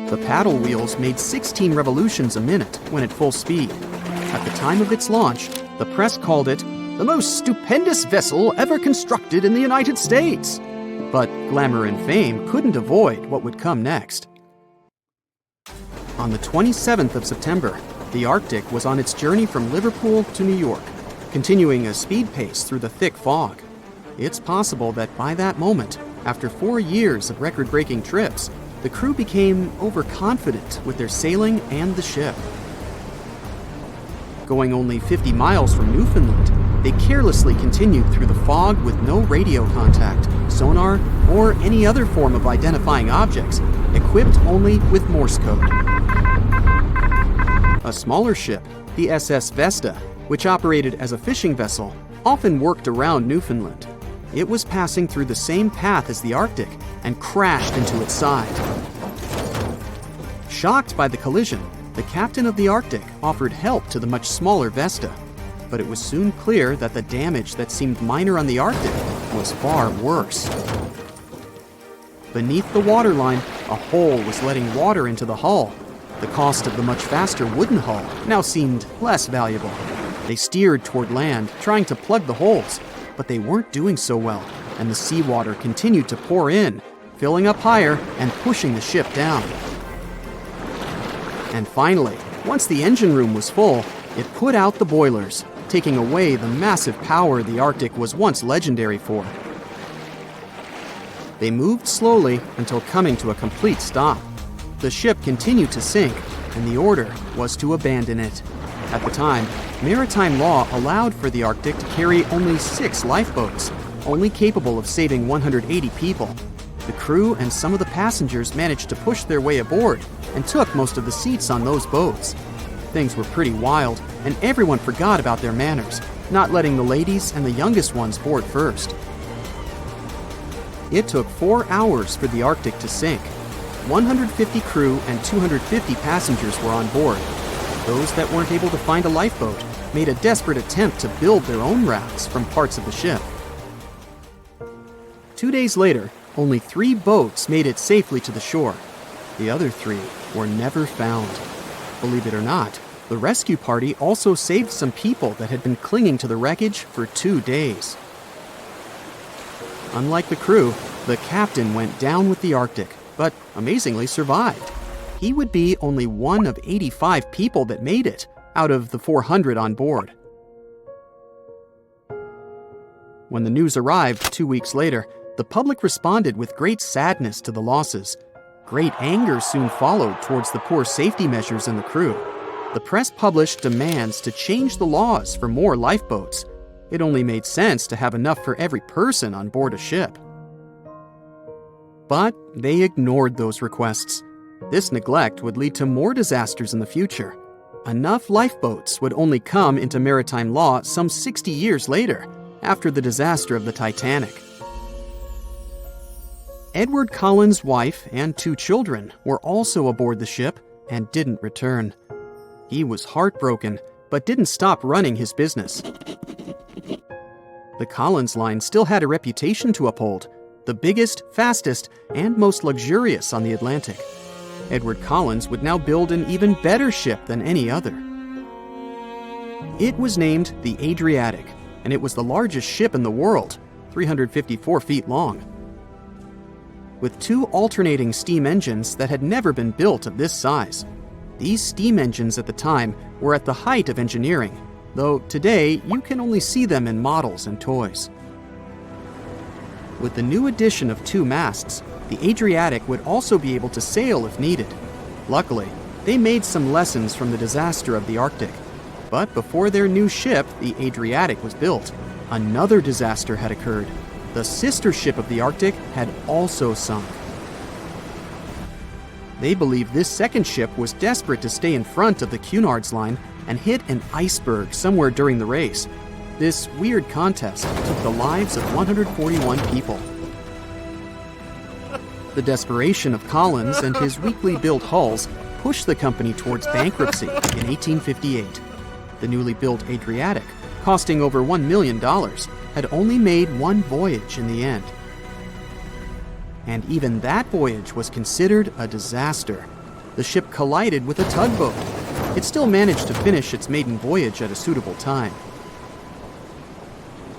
The paddle wheels made 16 revolutions a minute when at full speed. At the time of its launch, the press called it the most stupendous vessel ever constructed in the United States. But glamour and fame couldn't avoid what would come next. On the 27th of September, the Arctic was on its journey from Liverpool to New York, continuing a speed pace through the thick fog. It's possible that by that moment, after 4 years of record-breaking trips, the crew became overconfident with their sailing and the ship. Going only 50 miles from Newfoundland, they carelessly continued through the fog with no radio contact, sonar, or any other form of identifying objects, equipped only with Morse code. A smaller ship, the SS Vesta, which operated as a fishing vessel, often worked around Newfoundland. It was passing through the same path as the Arctic and crashed into its side. Shocked by the collision, the captain of the Arctic offered help to the much smaller Vesta, but it was soon clear that the damage that seemed minor on the Arctic was far worse. Beneath the waterline, a hole was letting water into the hull. The cost of the much faster wooden hull now seemed less valuable. They steered toward land, trying to plug the holes, but they weren't doing so well, and the seawater continued to pour in, filling up higher and pushing the ship down. And finally, once the engine room was full, it put out the boilers, taking away the massive power the Arctic was once legendary for. They moved slowly until coming to a complete stop. The ship continued to sink, and the order was to abandon it. At the time, maritime law allowed for the Arctic to carry only 6 lifeboats, only capable of saving 180 people. The crew and some of the passengers managed to push their way aboard and took most of the seats on those boats. Things were pretty wild, and everyone forgot about their manners, not letting the ladies and the youngest ones board first. It took 4 hours for the Arctic to sink. 150 crew and 250 passengers were on board. Those that weren't able to find a lifeboat made a desperate attempt to build their own rafts from parts of the ship. 2 days later, only 3 boats made it safely to the shore. The other 3 were never found. Believe it or not, the rescue party also saved some people that had been clinging to the wreckage for 2 days. Unlike the crew, the captain went down with the Arctic, but amazingly survived. He would be only one of 85 people that made it, out of the 400 on board. When the news arrived 2 weeks later, the public responded with great sadness to the losses. Great anger soon followed towards the poor safety measures in the crew. The press published demands to change the laws for more lifeboats. It only made sense to have enough for every person on board a ship. But they ignored those requests. This neglect would lead to more disasters in the future. Enough lifeboats would only come into maritime law some 60 years later, after the disaster of the Titanic. Edward Collins' wife and 2 children were also aboard the ship and didn't return. He was heartbroken, but didn't stop running his business. The Collins line still had a reputation to uphold, the biggest, fastest, and most luxurious on the Atlantic. Edward Collins would now build an even better ship than any other. It was named the Adriatic, and it was the largest ship in the world, 354 feet long. With 2 alternating steam engines that had never been built of this size. These steam engines at the time were at the height of engineering, though today you can only see them in models and toys. With the new addition of 2 masts, the Adriatic would also be able to sail if needed. Luckily, they made some lessons from the disaster of the Arctic. But before their new ship, the Adriatic, was built, another disaster had occurred. The sister ship of the Arctic had also sunk. They believed this second ship was desperate to stay in front of the Cunard's line and hit an iceberg somewhere during the race. This weird contest took the lives of 141 people. The desperation of Collins and his weakly built hulls pushed the company towards bankruptcy in 1858. The newly built Adriatic, costing over $1 million, had only made 1 voyage in the end. And even that voyage was considered a disaster. The ship collided with a tugboat. It still managed to finish its maiden voyage at a suitable time.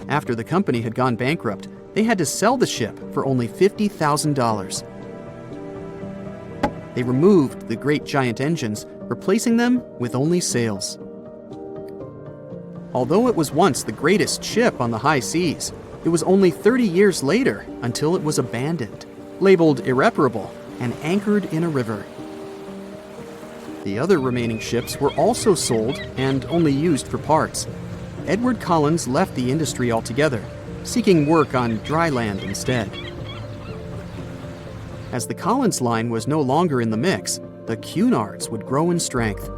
After the company had gone bankrupt, they had to sell the ship for only $50,000. They removed the great giant engines, replacing them with only sails. Although it was once the greatest ship on the high seas, it was only 30 years later until it was abandoned, labeled irreparable, and anchored in a river. The other remaining ships were also sold and only used for parts. Edward Collins left the industry altogether, seeking work on dry land instead. As the Collins line was no longer in the mix, the Cunards would grow in strength.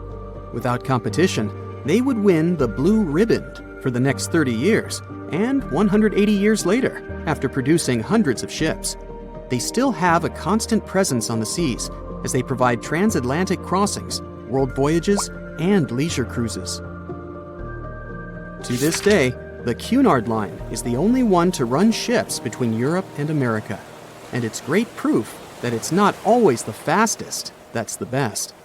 Without competition, they would win the Blue Ribbon for the next 30 years, and 180 years later, after producing hundreds of ships. They still have a constant presence on the seas as they provide transatlantic crossings, world voyages, and leisure cruises. To this day, the Cunard line is the only one to run ships between Europe and America, and it's great proof that it's not always the fastest that's the best.